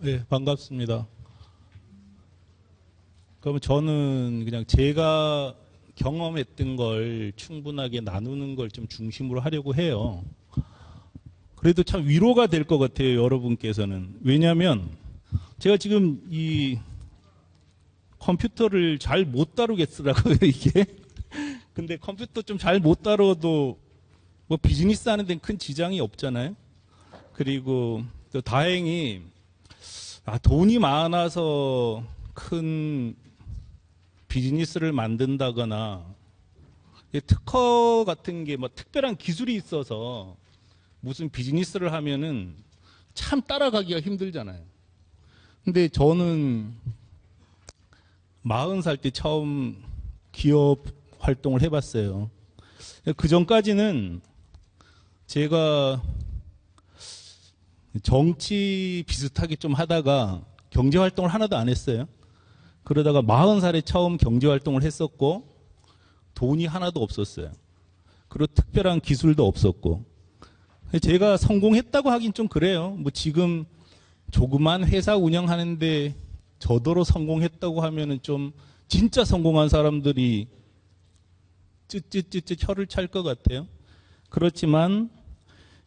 네, 반갑습니다. 그럼 저는 그냥 제가 경험했던 걸 충분하게 나누는 걸 좀 중심으로 하려고 해요. 그래도 참 위로가 될 것 같아요, 여러분께서는. 왜냐하면 제가 지금 이 컴퓨터를 잘 못 다루겠더라고요, 이게. 근데 컴퓨터 좀 잘 못 다뤄도 뭐 비즈니스 하는 데는 큰 지장이 없잖아요. 그리고 또 다행히 돈이 많아서 큰 비즈니스를 만든다거나 특허 같은 게 뭐 특별한 기술이 있어서 무슨 비즈니스를 하면은 참 따라가기가 힘들잖아요. 근데 저는 40살 때 처음 기업 활동을 해봤어요. 그 전까지는 제가 정치 비슷하게 좀 하다가 경제 활동을 하나도 안 했어요. 그러다가 40살에 처음 경제 활동을 했었고 돈이 하나도 없었어요. 그리고 특별한 기술도 없었고. 제가 성공했다고 하긴 좀 그래요. 뭐 지금 조그만 회사 운영하는데 저더러 성공했다고 하면은 좀 진짜 성공한 사람들이 쯧쯧쯧쯧 혀를 찰 것 같아요. 그렇지만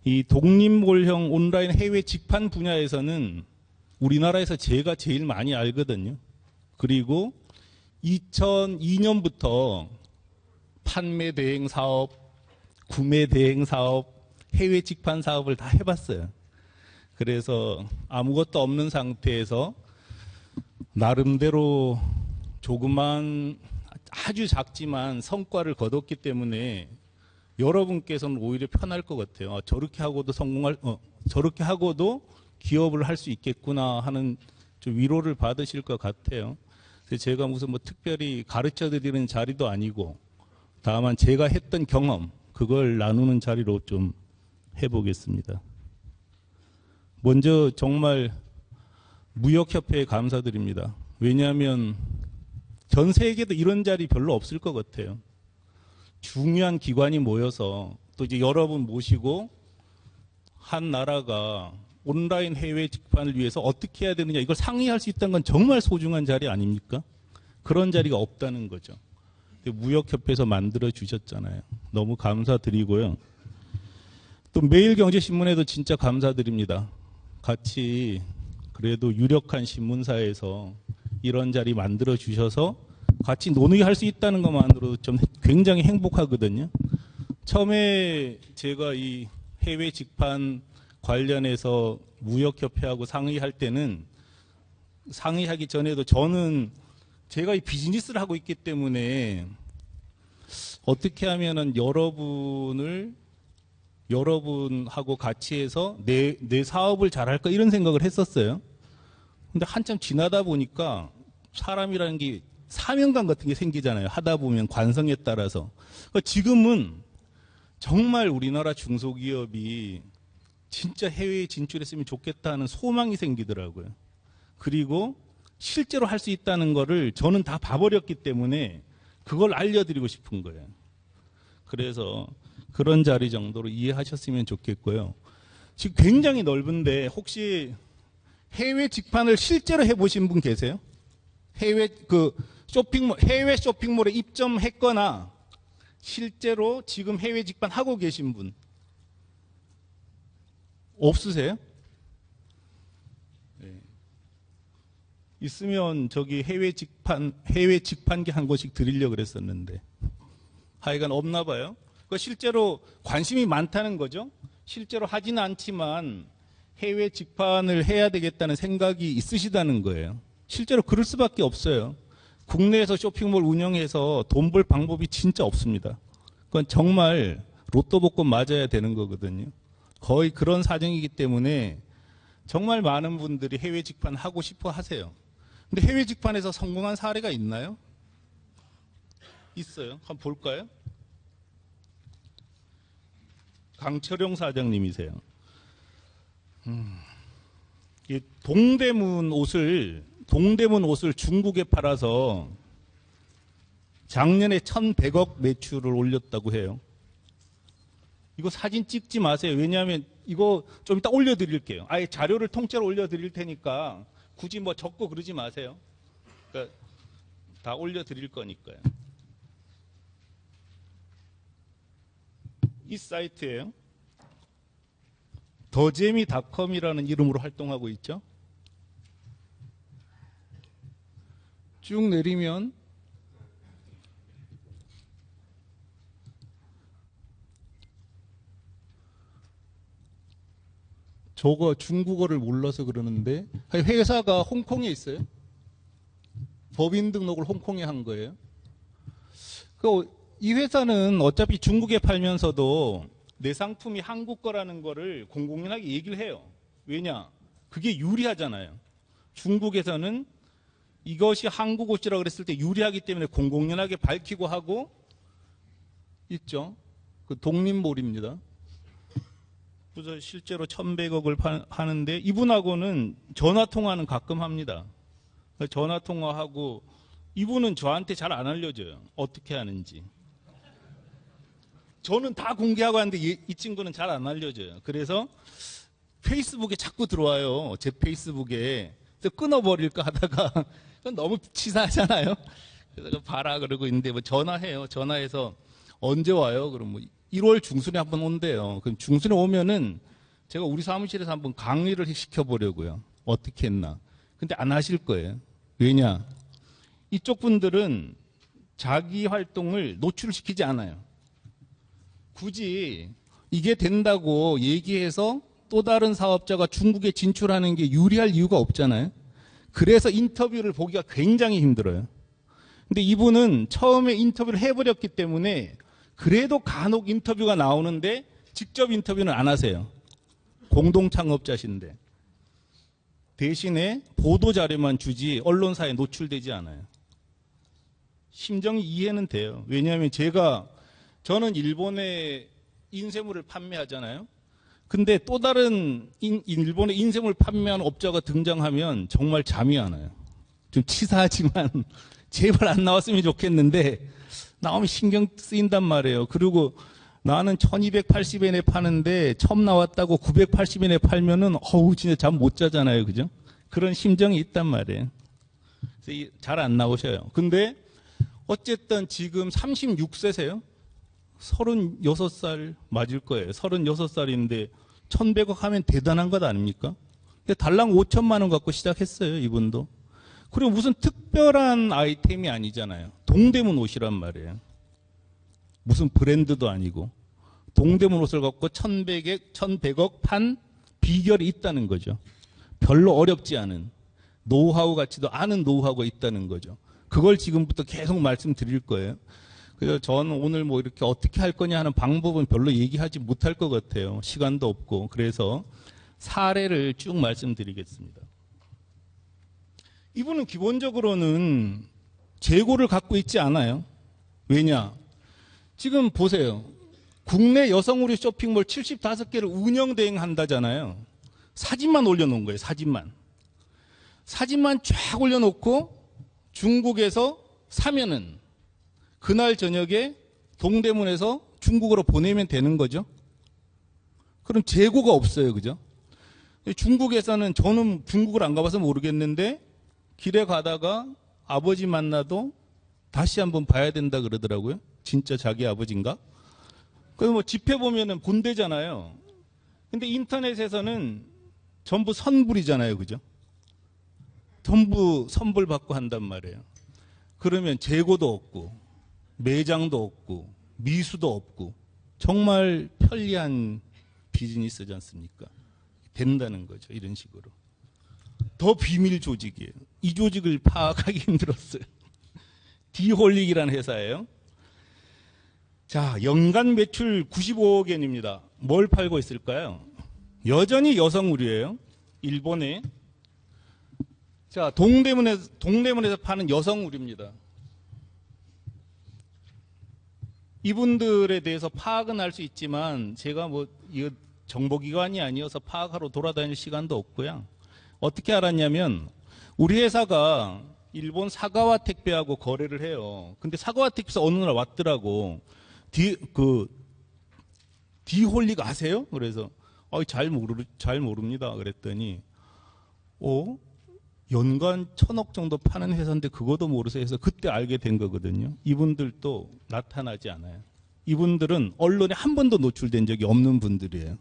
이 독립몰형 온라인 해외 직판 분야에서는 우리나라에서 제가 제일 많이 알거든요. 그리고 2002년부터 판매 대행 사업, 구매 대행 사업, 해외 직판 사업을 다 해봤어요. 그래서 아무것도 없는 상태에서 나름대로 조그만 아주 작지만 성과를 거뒀기 때문에 여러분께서는 오히려 편할 것 같아요. 저렇게 하고도 저렇게 하고도 기업을 할 수 있겠구나 하는 좀 위로를 받으실 것 같아요. 그래서 제가 무슨 뭐 특별히 가르쳐 드리는 자리도 아니고 다만 제가 했던 경험 그걸 나누는 자리로 좀 해보겠습니다. 먼저 정말 무역협회에 감사드립니다. 왜냐하면 전 세계도 이런 자리 별로 없을 것 같아요. 중요한 기관이 모여서 또 이제 여러분 모시고 한 나라가 온라인 해외 직판을 위해서 어떻게 해야 되느냐 이걸 상의할 수 있다는 건 정말 소중한 자리 아닙니까? 그런 자리가 없다는 거죠. 무역협회에서 만들어 주셨잖아요. 너무 감사드리고요. 또 매일경제신문에도 진짜 감사드립니다. 같이 그래도 유력한 신문사에서 이런 자리 만들어 주셔서 같이 논의할 수 있다는 것만으로도 좀 굉장히 행복하거든요. 처음에 제가 이 해외 직판 관련해서 무역협회하고 상의할 때는 상의하기 전에도 저는 제가 이 비즈니스를 하고 있기 때문에 어떻게 하면은 여러분하고 같이 해서 내 사업을 잘할까 이런 생각을 했었어요. 근데 한참 지나다 보니까 사람이라는 게 사명감 같은 게 생기잖아요. 하다 보면 관성에 따라서. 그러니까 지금은 정말 우리나라 중소기업이 진짜 해외에 진출했으면 좋겠다 하는 소망이 생기더라고요. 그리고 실제로 할 수 있다는 거를 저는 다 봐버렸기 때문에 그걸 알려드리고 싶은 거예요. 그래서 그런 자리 정도로 이해하셨으면 좋겠고요. 지금 굉장히 넓은데 혹시 해외 직판을 실제로 해보신 분 계세요? 해외 쇼핑몰에 입점했거나 실제로 지금 해외 직판 하고 계신 분 없으세요? 네. 있으면 저기 해외 직판기 한 곳씩 드리려고 그랬었는데 하여간 없나 봐요. 실제로 관심이 많다는 거죠. 실제로 하지는 않지만 해외 직판을 해야 되겠다는 생각이 있으시다는 거예요. 실제로 그럴 수밖에 없어요. 국내에서 쇼핑몰 운영해서 돈 벌 방법이 진짜 없습니다. 그건 정말 로또 복권 맞아야 되는 거거든요. 거의 그런 사정이기 때문에 정말 많은 분들이 해외 직판 하고 싶어 하세요. 근데 해외 직판에서 성공한 사례가 있나요? 있어요. 한번 볼까요? 강철용 사장님이세요. 동대문 옷을 중국에 팔아서 작년에 1,100억 매출을 올렸다고 해요. 이거 사진 찍지 마세요. 왜냐하면 이거 좀 이따 올려드릴게요. 아예 자료를 통째로 올려드릴 테니까 굳이 뭐 적고 그러지 마세요. 그러니까 다 올려드릴 거니까요. 이 사이트예요. 더재미닷컴이라는 이름으로 활동하고 있죠. 쭉 내리면 저거 중국어를 몰라서 그러는데 회사가 홍콩에 있어요. 법인 등록을 홍콩에 한 거예요. 이 회사는 어차피 중국에 팔면서도 내 상품이 한국 거라는 거를 공공연하게 얘기를 해요. 왜냐? 그게 유리하잖아요. 중국에서는 이것이 한국 옷이라고 그랬을 때 유리하기 때문에 공공연하게 밝히고 하고 있죠. 그 독립몰입니다. 그래서 실제로 1,100억을 하는데 이분하고는 전화통화는 가끔 합니다. 전화통화하고 이분은 저한테 잘 안 알려줘요. 어떻게 하는지. 저는 다 공개하고 하는데 이 친구는 잘 안 알려줘요. 그래서 페이스북에 자꾸 들어와요. 제 페이스북에. 그래서 끊어버릴까 하다가 그건 너무 치사하잖아요. 그래서 봐라 그러고 있는데 뭐 전화해요. 전화해서 언제 와요? 그럼 뭐 1월 중순에 한번 온대요. 그럼 중순에 오면은 제가 우리 사무실에서 한번 강의를 시켜보려고요. 어떻게 했나. 근데 안 하실 거예요. 왜냐? 이쪽 분들은 자기 활동을 노출시키지 않아요. 굳이 이게 된다고 얘기해서 또 다른 사업자가 중국에 진출하는 게 유리할 이유가 없잖아요. 그래서 인터뷰를 보기가 굉장히 힘들어요. 근데 이분은 처음에 인터뷰를 해버렸기 때문에 그래도 간혹 인터뷰가 나오는데 직접 인터뷰는 안 하세요. 공동 창업자신데. 대신에 보도자료만 주지 언론사에 노출되지 않아요. 심정이 이해는 돼요. 왜냐하면 저는 일본에 인쇄물을 판매하잖아요. 근데 또 다른 일본에 인쇄물 판매하는 업자가 등장하면 정말 잠이 안 와요. 좀 치사하지만 제발 안 나왔으면 좋겠는데 나오면 신경 쓰인단 말이에요. 그리고 나는 1280엔에 파는데 처음 나왔다고 980엔에 팔면은 진짜 잠 못 자잖아요. 그죠? 그런 심정이 있단 말이에요. 그래서 잘 안 나오셔요. 근데 어쨌든 지금 36세세요. 36살 맞을 거예요. 36살인데 1,100억 하면 대단한 것 아닙니까? 근데 달랑 5천만 원 갖고 시작했어요. 이분도. 그리고 무슨 특별한 아이템이 아니잖아요. 동대문 옷이란 말이에요. 무슨 브랜드도 아니고. 동대문 옷을 갖고 1,100억 판 비결이 있다는 거죠. 별로 어렵지 않은 노하우 같지도 않은 노하우가 있다는 거죠. 그걸 지금부터 계속 말씀드릴 거예요. 그래서 저는 오늘 뭐 이렇게 어떻게 할 거냐 하는 방법은 별로 얘기하지 못할 것 같아요. 시간도 없고. 그래서 사례를 쭉 말씀드리겠습니다. 이분은 기본적으로는 재고를 갖고 있지 않아요. 왜냐? 지금 보세요. 국내 여성 의류 쇼핑몰 75개를 운영 대행한다잖아요. 사진만 올려놓은 거예요. 사진만 쫙 올려놓고 중국에서 사면은 그날 저녁에 동대문에서 중국으로 보내면 되는 거죠. 그럼 재고가 없어요. 그죠? 중국에서는 저는 중국을 안 가봐서 모르겠는데 길에 가다가 아버지 만나도 다시 한번 봐야 된다 그러더라고요. 진짜 자기 아버지인가? 그래서 뭐 집회 보면은 본대잖아요. 근데 인터넷에서는 전부 선불이잖아요. 그죠? 전부 선불받고 한단 말이에요. 그러면 재고도 없고 매장도 없고 미수도 없고 정말 편리한 비즈니스지 않습니까? 된다는 거죠. 이런 식으로. 더 비밀 조직이에요. 이 조직을 파악하기 힘들었어요. 디홀릭이라는 회사예요. 자, 연간 매출 95억엔입니다. 뭘 팔고 있을까요? 여전히 여성 의류예요. 일본에. 자, 동대문에서 파는 여성 의류입니다. 이분들에 대해서 파악은 할 수 있지만 제가 뭐 이거 정보기관이 아니어서 파악하러 돌아다닐 시간도 없고요. 어떻게 알았냐면 우리 회사가 일본 사가와 택배하고 거래를 해요. 근데 사가와 택배에서 어느 날 왔더라고. 디홀릭 아세요? 그래서 잘 모릅니다. 그랬더니, 연간 1,000억 정도 파는 회사인데 그것도 모르세요 해서 그때 알게 된 거거든요. 이분들도 나타나지 않아요. 이분들은 언론에 한 번도 노출된 적이 없는 분들이에요.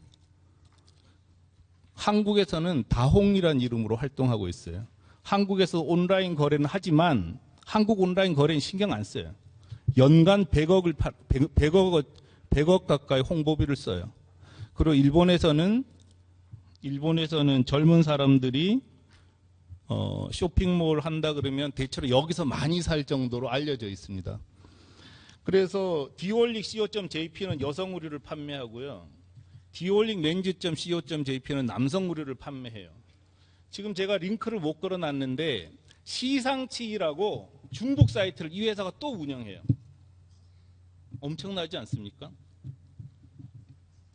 한국에서는 다홍이라는 이름으로 활동하고 있어요. 한국에서 온라인 거래는 하지만 한국 온라인 거래는 신경 안 써요. 연간 100억 가까이 홍보비를 써요. 그리고 일본에서는 젊은 사람들이 쇼핑몰 한다 그러면 대체로 여기서 많이 살 정도로 알려져 있습니다. 그래서 디올릭 co.jp는 여성 의류를 판매하고요. 디올릭 렌즈.co.jp는 남성 의류를 판매해요. 지금 제가 링크를 못 걸어놨는데 시상치라고 중국 사이트를 이 회사가 또 운영해요. 엄청나지 않습니까?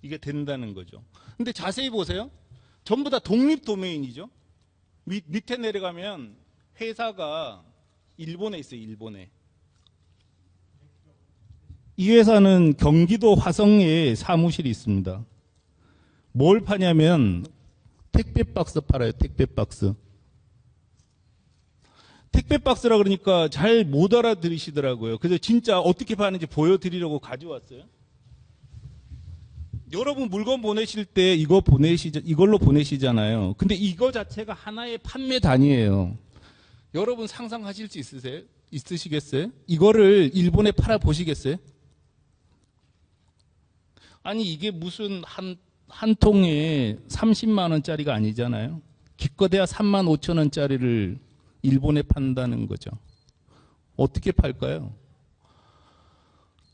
이게 된다는 거죠. 근데 자세히 보세요. 전부 다 독립 도메인이죠. 밑에 내려가면 회사가 일본에 있어요. 일본에. 이 회사는 경기도 화성에 사무실이 있습니다. 뭘 파냐면 택배 박스 팔아요. 택배 박스. 택배 박스라 그러니까 잘 못 알아들으시더라고요. 그래서 진짜 어떻게 파는지 보여드리려고 가져왔어요. 여러분 물건 보내실 때 이걸로 보내시잖아요. 근데 이거 자체가 하나의 판매 단위예요. 여러분 상상하실 수 있으시겠어요? 이거를 일본에 팔아 보시겠어요? 아니 이게 무슨 한 통에 30만 원짜리가 아니잖아요. 기껏해야 3만 5천 원짜리를 일본에 판다는 거죠. 어떻게 팔까요?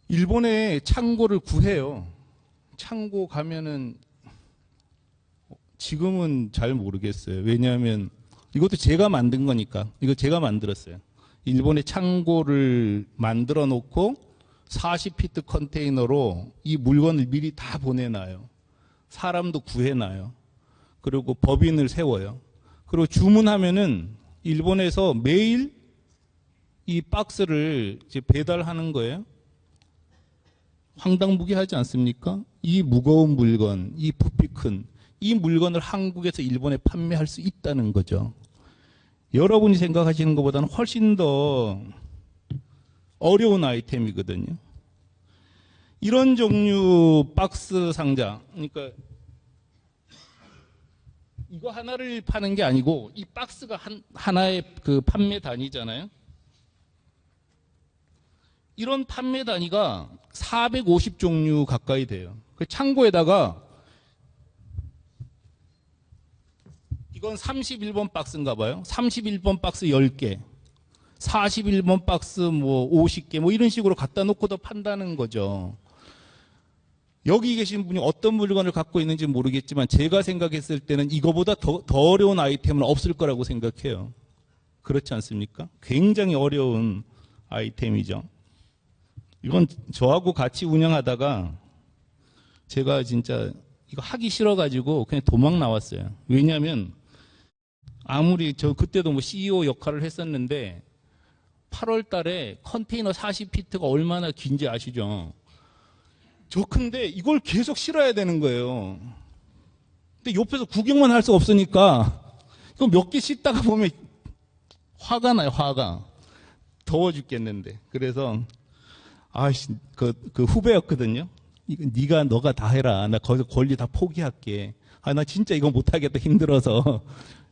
일본에 창고를 구해요. 창고 가면은 지금은 잘 모르겠어요. 왜냐하면 이것도 제가 만든 거니까. 이거 제가 만들었어요. 일본에 창고를 만들어 놓고 40피트 컨테이너로 이 물건을 미리 다 보내놔요. 사람도 구해놔요. 그리고 법인을 세워요. 그리고 주문하면은 일본에서 매일 이 박스를 이제 배달하는 거예요. 황당무계하지 않습니까? 이 무거운 물건, 이 부피 큰 이 물건을 한국에서 일본에 판매할 수 있다는 거죠. 여러분이 생각하시는 것보다는 훨씬 더 어려운 아이템이거든요. 이런 종류 박스 상자, 그러니까 이거 하나를 파는 게 아니고 이 박스가 하나의 그 판매 단위잖아요. 이런 판매 단위가 450종류 가까이 돼요. 그 창고에다가 이건 31번 박스인가 봐요. 31번 박스 10개, 41번 박스 뭐 50개 뭐 이런 식으로 갖다 놓고도 판다는 거죠. 여기 계신 분이 어떤 물건을 갖고 있는지 모르겠지만 제가 생각했을 때는 이거보다 더 어려운 아이템은 없을 거라고 생각해요. 그렇지 않습니까? 굉장히 어려운 아이템이죠. 이건 저하고 같이 운영하다가 제가 진짜 이거 하기 싫어가지고 그냥 도망 나왔어요. 왜냐하면 아무리 저 그때도 뭐 CEO 역할을 했었는데 8월 달에 컨테이너 40피트가 얼마나 긴지 아시죠? 저 큰데 이걸 계속 실어야 되는 거예요. 근데 옆에서 구경만 할 수 없으니까 이거 몇 개 씻다가 보면 화가 나요. 화가. 더워 죽겠는데. 그래서 그 후배였거든요. 너가 다 해라. 나 거기서 권리 다 포기할게. 나 진짜 이거 못하겠다. 힘들어서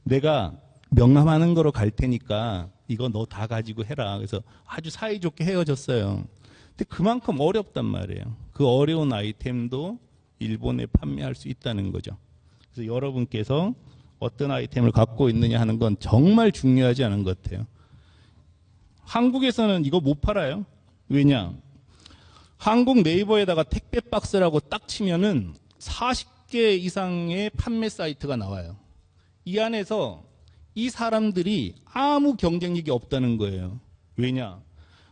내가 명함하는 거로 갈 테니까 이거 너 다 가지고 해라. 그래서 아주 사이좋게 헤어졌어요. 근데 그만큼 어렵단 말이에요. 그 어려운 아이템도 일본에 판매할 수 있다는 거죠. 그래서 여러분께서 어떤 아이템을 갖고 있느냐 하는 건 정말 중요하지 않은 것 같아요. 한국에서는 이거 못 팔아요. 왜냐? 한국 네이버에다가 택배 박스라고 딱 치면은 40개 이상의 판매 사이트가 나와요. 이 안에서 이 사람들이 아무 경쟁력이 없다는 거예요. 왜냐?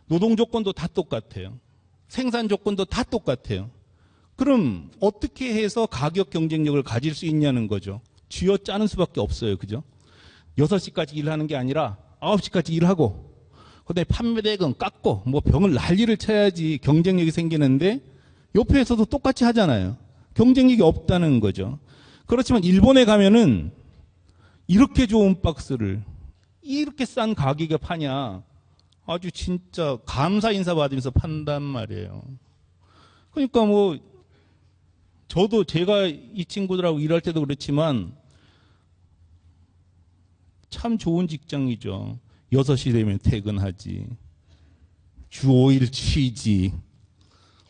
노동 조건도 다 똑같아요. 생산 조건도 다 똑같아요. 그럼 어떻게 해서 가격 경쟁력을 가질 수 있냐는 거죠. 쥐어짜는 수밖에 없어요. 그죠? 6시까지 일하는 게 아니라 9시까지 일하고 그다음에 판매대금 깎고 뭐 병을 난리를 쳐야지 경쟁력이 생기는데 옆에서도 똑같이 하잖아요. 경쟁력이 없다는 거죠. 그렇지만 일본에 가면은 이렇게 좋은 박스를 이렇게 싼 가격에 파냐. 아주 진짜 감사 인사 받으면서 판단 말이에요. 그러니까 뭐 저도 제가 이 친구들하고 일할 때도 그렇지만 참 좋은 직장이죠. 6시 되면 퇴근하지. 주 5일 쉬지.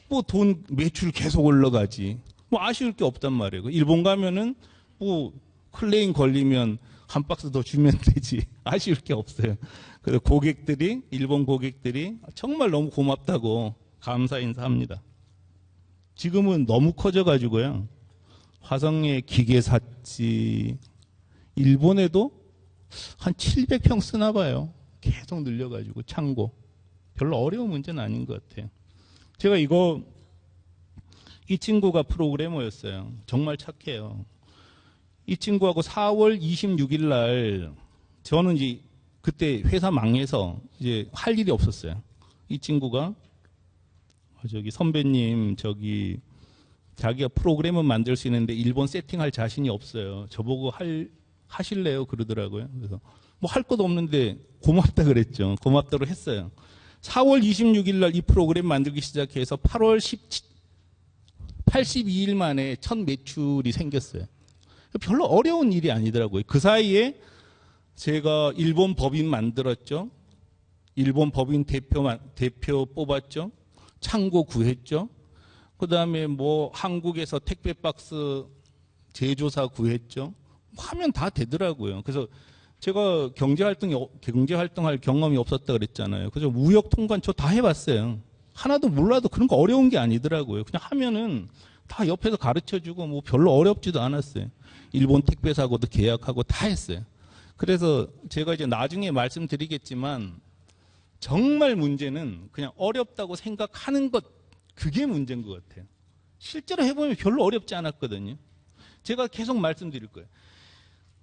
뭐 돈 매출 계속 올라가지. 뭐 아쉬울 게 없단 말이에요. 일본 가면은 뭐 클레임 걸리면 한 박스 더 주면 되지. 아쉬울 게 없어요. 그래서 고객들이, 일본 고객들이 정말 너무 고맙다고 감사 인사합니다. 지금은 너무 커져가지고요. 화성에 기계 샀지. 일본에도 한 700평 쓰나 봐요. 계속 늘려가지고 창고. 별로 어려운 문제는 아닌 것 같아요. 제가 이 친구가 프로그래머였어요. 정말 착해요. 이 친구하고 4월 26일 날 저는 이제 그때 회사 망해서 이제 할 일이 없었어요. 이 친구가 저기 선배님 저기 자기가 프로그래머 만들 수 있는데 일본 세팅할 자신이 없어요. 저보고 하실래요? 그러더라고요. 그래서 뭐 할 것도 없는데 고맙다 그랬죠. 고맙다고 했어요. 4월 26일 날 이 프로그램 만들기 시작해서 8월 82일 만에 첫 매출이 생겼어요. 별로 어려운 일이 아니더라고요. 그 사이에 제가 일본 법인 만들었죠. 일본 법인 대표 뽑았죠. 창고 구했죠. 그 다음에 뭐 한국에서 택배 박스 제조사 구했죠. 하면 다 되더라고요. 그래서 제가 경제활동할 경험이 없었다 그랬잖아요. 그래서 무역 통관처 다 해봤어요. 하나도 몰라도 그런 거 어려운 게 아니더라고요. 그냥 하면은 다 옆에서 가르쳐주고 뭐 별로 어렵지도 않았어요. 일본 택배사고도 계약하고 다 했어요. 그래서 제가 이제 나중에 말씀드리겠지만 정말 문제는 그냥 어렵다고 생각하는 것, 그게 문제인 것 같아요. 실제로 해보면 별로 어렵지 않았거든요. 제가 계속 말씀드릴 거예요.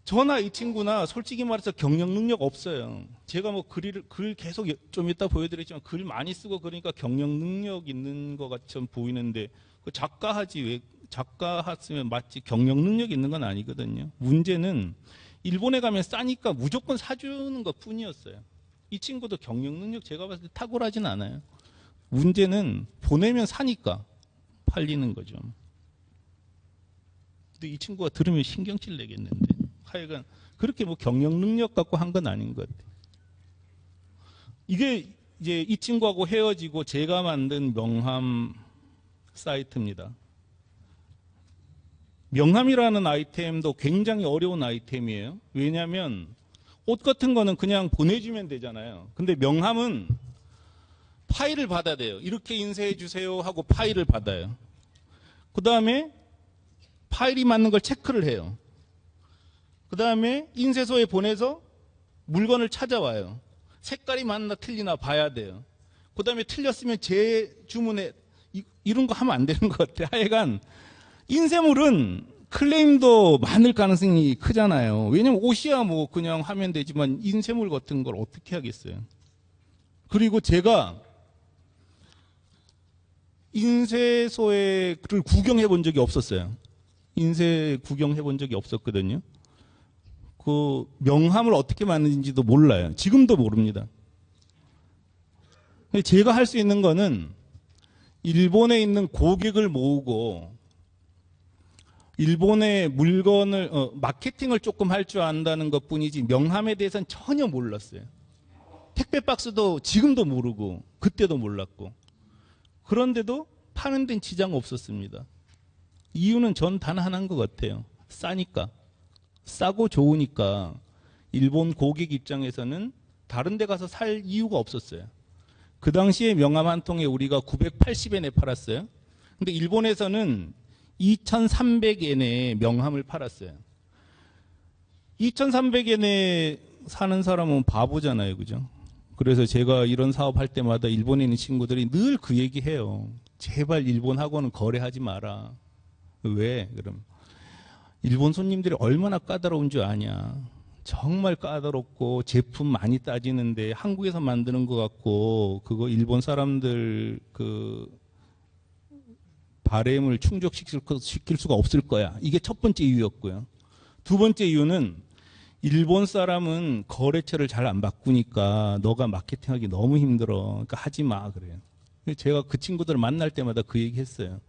저나 이 친구나 솔직히 말해서 경영 능력 없어요. 제가 뭐 글 계속 좀 이따 보여드리지만 글 많이 쓰고 그러니까 경영 능력 있는 것 같이 보이는데 그 작가 하지 왜 작가 했으면 맞지 경영 능력 있는 건 아니거든요. 문제는 일본에 가면 싸니까 무조건 사주는 것 뿐이었어요. 이 친구도 경영 능력 제가 봤을 때 탁월하진 않아요. 문제는 보내면 사니까 팔리는 거죠. 근데 이 친구가 들으면 신경질 내겠는데 하여간 그렇게 뭐 경영 능력 갖고 한 건 아닌 것 같아요. 이게 이제 이 친구하고 헤어지고 제가 만든 명함 사이트입니다. 명함이라는 아이템도 굉장히 어려운 아이템이에요. 왜냐하면 옷 같은 거는 그냥 보내주면 되잖아요. 근데 명함은 파일을 받아야 돼요. 이렇게 인쇄해 주세요 하고 파일을 받아요. 그 다음에 파일이 맞는 걸 체크를 해요. 그 다음에 인쇄소에 보내서 물건을 찾아와요. 색깔이 맞나 틀리나 봐야 돼요. 그 다음에 틀렸으면 제 주문에 이런 거 하면 안 되는 것 같아요. 하여간 인쇄물은 클레임도 많을 가능성이 크잖아요. 왜냐면 옷이야 뭐 그냥 하면 되지만 인쇄물 같은 걸 어떻게 하겠어요. 그리고 제가 인쇄소를 구경해 본 적이 없었어요. 인쇄 구경해 본 적이 없었거든요. 그 명함을 어떻게 만드는지도 몰라요. 지금도 모릅니다. 제가 할 수 있는 거는 일본에 있는 고객을 모으고 일본의 물건을 마케팅을 조금 할 줄 안다는 것뿐이지 명함에 대해서는 전혀 몰랐어요. 택배 박스도 지금도 모르고 그때도 몰랐고 그런데도 파는 데는 지장 없었습니다. 이유는 전 단 하나인 것 같아요. 싸니까. 싸고 좋으니까 일본 고객 입장에서는 다른 데 가서 살 이유가 없었어요. 그 당시에 명함 한 통에 우리가 980엔에 팔았어요. 근데 일본에서는 2,300엔에 명함을 팔았어요. 2,300엔에 사는 사람은 바보잖아요. 그죠? 그래서 제가 이런 사업할 때마다 일본에 있는 친구들이 늘 그 얘기해요. 제발 일본하고는 거래하지 마라. 왜? 그럼 일본 손님들이 얼마나 까다로운 줄 아냐. 정말 까다롭고 제품 많이 따지는데 한국에서 만드는 것 같고 그거 일본 사람들 그 바램을 충족시킬 수가 없을 거야. 이게 첫 번째 이유였고요. 두 번째 이유는 일본 사람은 거래처를 잘 안 바꾸니까 너가 마케팅하기 너무 힘들어. 그러니까 하지 마 그래요. 제가 그 친구들을 만날 때마다 그 얘기 했어요.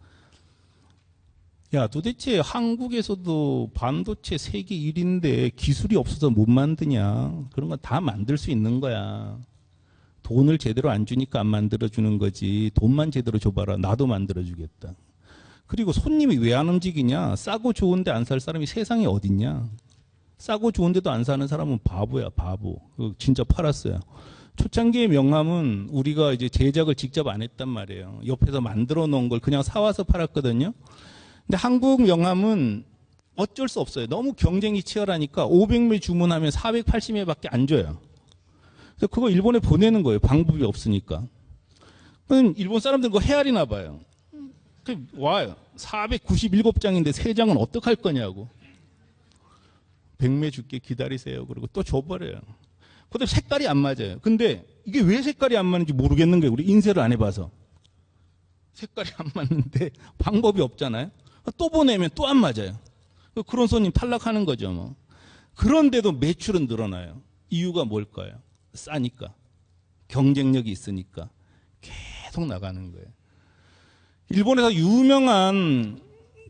야, 도대체 한국에서도 반도체 세계 1인데 기술이 없어서 못 만드냐. 그런 건 다 만들 수 있는 거야. 돈을 제대로 안 주니까 안 만들어주는 거지. 돈만 제대로 줘봐라. 나도 만들어주겠다. 그리고 손님이 왜 안 움직이냐. 싸고 좋은데 안 살 사람이 세상에 어딨냐. 싸고 좋은데도 안 사는 사람은 바보야, 바보. 진짜 팔았어요. 초창기의 명함은 우리가 이제 제작을 직접 안 했단 말이에요. 옆에서 만들어 놓은 걸 그냥 사와서 팔았거든요. 근데 한국 명함은 어쩔 수 없어요. 너무 경쟁이 치열하니까 500매 주문하면 480매밖에 안 줘요. 그래서 그거 일본에 보내는 거예요. 방법이 없으니까. 그럼 일본 사람들 그거 헤아리나 봐요. 와요. 497장인데 3장은 어떡할 거냐고. 100매 줄게 기다리세요. 그리고 또 줘버려요. 근데 색깔이 안 맞아요. 근데 이게 왜 색깔이 안 맞는지 모르겠는 거예요. 우리 인쇄를 안 해봐서. 색깔이 안 맞는데 방법이 없잖아요. 또 보내면 또 안 맞아요. 그런 손님 탈락하는 거죠. 뭐. 그런데도 매출은 늘어나요. 이유가 뭘까요? 싸니까. 경쟁력이 있으니까. 계속 나가는 거예요. 일본에서 유명한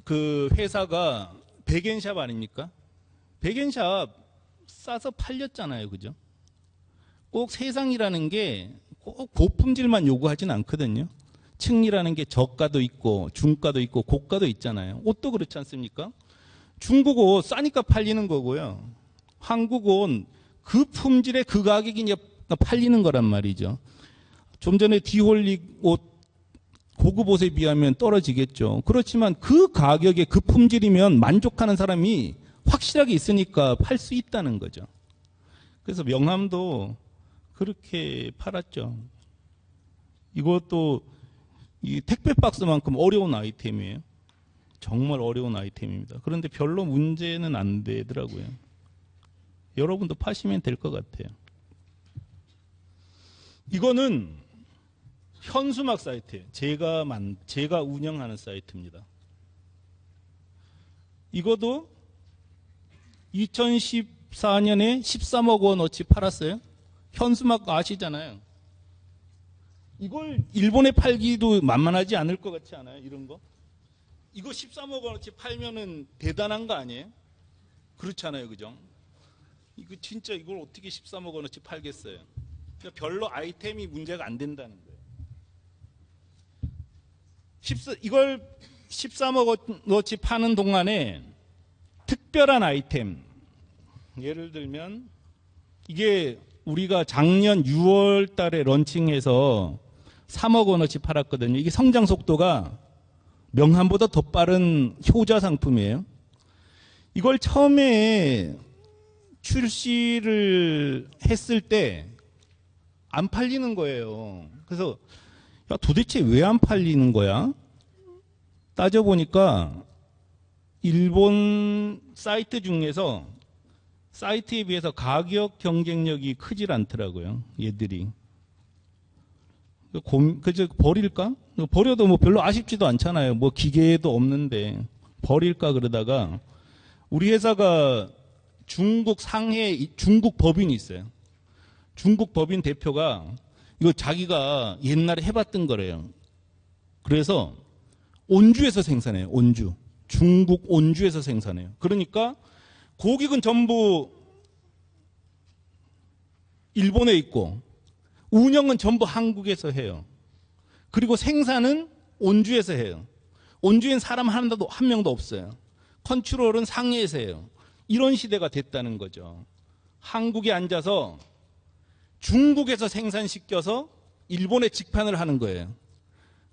그 회사가 백엔샵 아닙니까? 백엔샵 싸서 팔렸잖아요. 그죠? 꼭 세상이라는 게 꼭 고품질만 요구하진 않거든요. 층이라는 게 저가도 있고 중가도 있고 고가도 있잖아요. 옷도 그렇지 않습니까? 중국 옷 싸니까 팔리는 거고요. 한국 옷 그 품질에 그 가격이 이제 팔리는 거란 말이죠. 좀 전에 디홀릭 옷 고급 옷에 비하면 떨어지겠죠. 그렇지만 그 가격에 그 품질이면 만족하는 사람이 확실하게 있으니까 팔 수 있다는 거죠. 그래서 명함도 그렇게 팔았죠. 이것도 이 택배 박스만큼 어려운 아이템이에요. 정말 어려운 아이템입니다. 그런데 별로 문제는 안 되더라고요. 여러분도 파시면 될 것 같아요. 이거는 현수막 사이트예요. 제가 운영하는 사이트입니다. 이것도 2014년에 13억 원어치 팔았어요. 현수막 아시잖아요. 이걸 일본에 팔기도 만만하지 않을 것 같지 않아요? 이런 거? 이거 13억 원어치 팔면은 대단한 거 아니에요? 그렇잖아요. 그죠? 이거 진짜 이걸 어떻게 13억 원어치 팔겠어요? 그러니까 별로 아이템이 문제가 안 된다는 거예요. 이걸 13억 원어치 파는 동안에 특별한 아이템, 예를 들면 이게 우리가 작년 6월 달에 런칭해서 3억 원어치 팔았거든요. 이게 성장 속도가 명함보다 더 빠른 효자 상품이에요. 이걸 처음에 출시를 했을 때 안 팔리는 거예요. 그래서 야, 도대체 왜 안 팔리는 거야? 따져보니까 일본 사이트 중에서 사이트에 비해서 가격 경쟁력이 크질 않더라고요. 얘들이. 그저 버릴까? 버려도 뭐 별로 아쉽지도 않잖아요. 뭐 기계도 없는데 버릴까 그러다가 우리 회사가 중국 상해 중국 법인이 있어요. 중국 법인 대표가 이거 자기가 옛날에 해봤던 거래요. 그래서 온주에서 생산해요. 온주. 중국 온주에서 생산해요. 그러니까 고객은 전부 일본에 있고 운영은 전부 한국에서 해요. 그리고 생산은 온주에서 해요. 온주엔 사람 한 명도 없어요. 컨트롤은 상해에서 해요. 이런 시대가 됐다는 거죠. 한국에 앉아서 중국에서 생산시켜서 일본에 직판을 하는 거예요.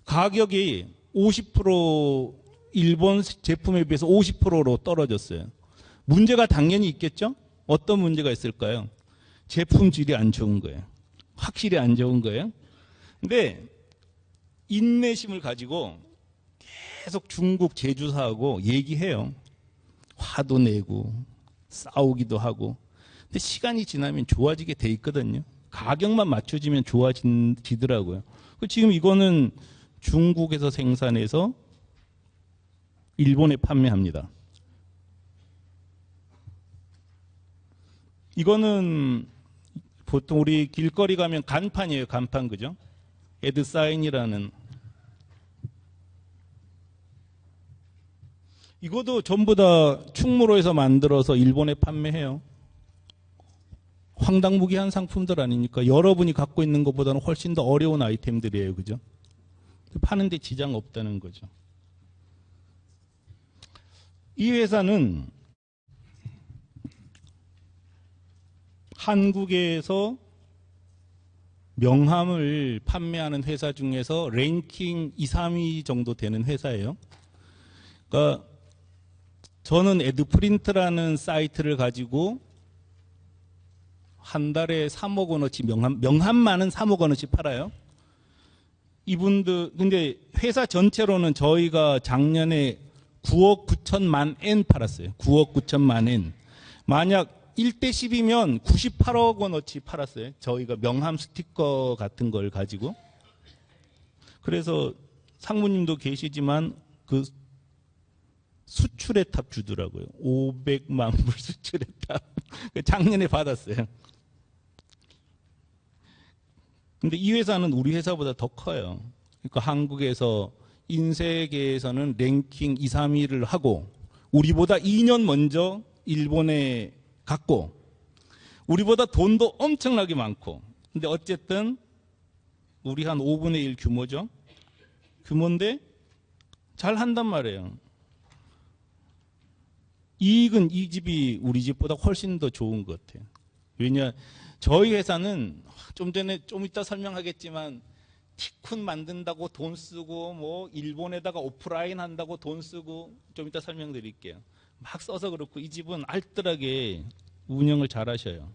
가격이 50% 일본 제품에 비해서 50%로 떨어졌어요. 문제가 당연히 있겠죠? 어떤 문제가 있을까요? 제품 질이 안 좋은 거예요. 확실히 안 좋은 거예요. 근데 인내심을 가지고 계속 중국 제조사하고 얘기해요. 화도 내고 싸우기도 하고. 근데 시간이 지나면 좋아지게 돼 있거든요. 가격만 맞춰지면 좋아지더라고요. 지금 이거는 중국에서 생산해서 일본에 판매합니다. 이거는 보통 우리 길거리 가면 간판이에요. 간판, 그죠? 에드사인이라는. 이것도 전부 다 충무로에서 만들어서 일본에 판매해요. 황당무계한 상품들 아니니까 여러분이 갖고 있는 것보다는 훨씬 더 어려운 아이템들이에요. 그죠? 파는데 지장 없다는 거죠. 이 회사는 한국에서 명함을 판매하는 회사 중에서 랭킹 2, 3위 정도 되는 회사예요. 그러니까 저는 에드프린트라는 사이트를 가지고 한 달에 3억 원어치 명함만은 3억 원어치 팔아요. 이분들 근데 회사 전체로는 저희가 작년에 9억 9천만 엔 팔았어요. 9억 9천만 엔. 만약 1대 10이면 98억 원어치 팔았어요. 저희가 명함 스티커 같은 걸 가지고. 그래서 상무님도 계시지만 그 수출의 탑 주더라고요. 500만 불 수출의 탑. 작년에 받았어요. 근데 이 회사는 우리 회사보다 더 커요. 그러니까 한국에서 인쇄계에서는 랭킹 2, 3위를 하고 우리보다 2년 먼저 일본에 갔고 우리보다 돈도 엄청나게 많고 근데 어쨌든 우리 한 5분의 1 규모죠. 규모인데 잘 한단 말이에요. 이익은 이 집이 우리 집보다 훨씬 더 좋은 것 같아요. 왜냐 저희 회사는 좀 이따 설명하겠지만 티쿤 만든다고 돈 쓰고 뭐 일본에다가 오프라인 한다고 돈 쓰고 좀 이따 설명드릴게요. 막 써서 그렇고 이 집은 알뜰하게 운영을 잘 하셔요.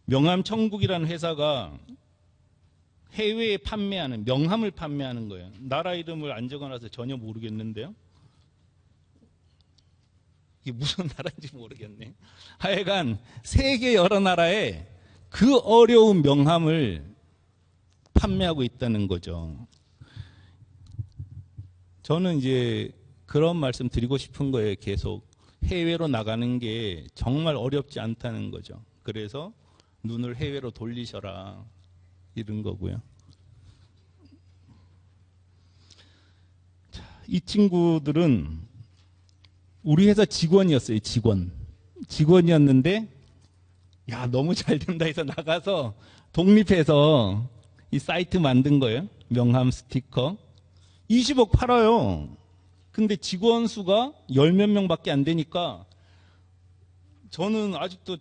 명함천국이라는 회사가 해외에 판매하는 명함을 판매하는 거예요. 나라 이름을 안 적어놔서 전혀 모르겠는데요. 이게 무슨 나라인지 모르겠네. 하여간 세계 여러 나라에 그 어려운 명함을 판매하고 있다는 거죠. 저는 이제 그런 말씀 드리고 싶은 거예요. 계속 해외로 나가는 게 정말 어렵지 않다는 거죠. 그래서 눈을 해외로 돌리셔라 이런 거고요. 자, 이 친구들은 우리 회사 직원이었어요. 직원이었는데 야 너무 잘 된다 해서 나가서 독립해서 이 사이트 만든 거예요. 명함 스티커 20억 팔아요. 근데 직원 수가 10몇 명밖에 안 되니까 저는 아직도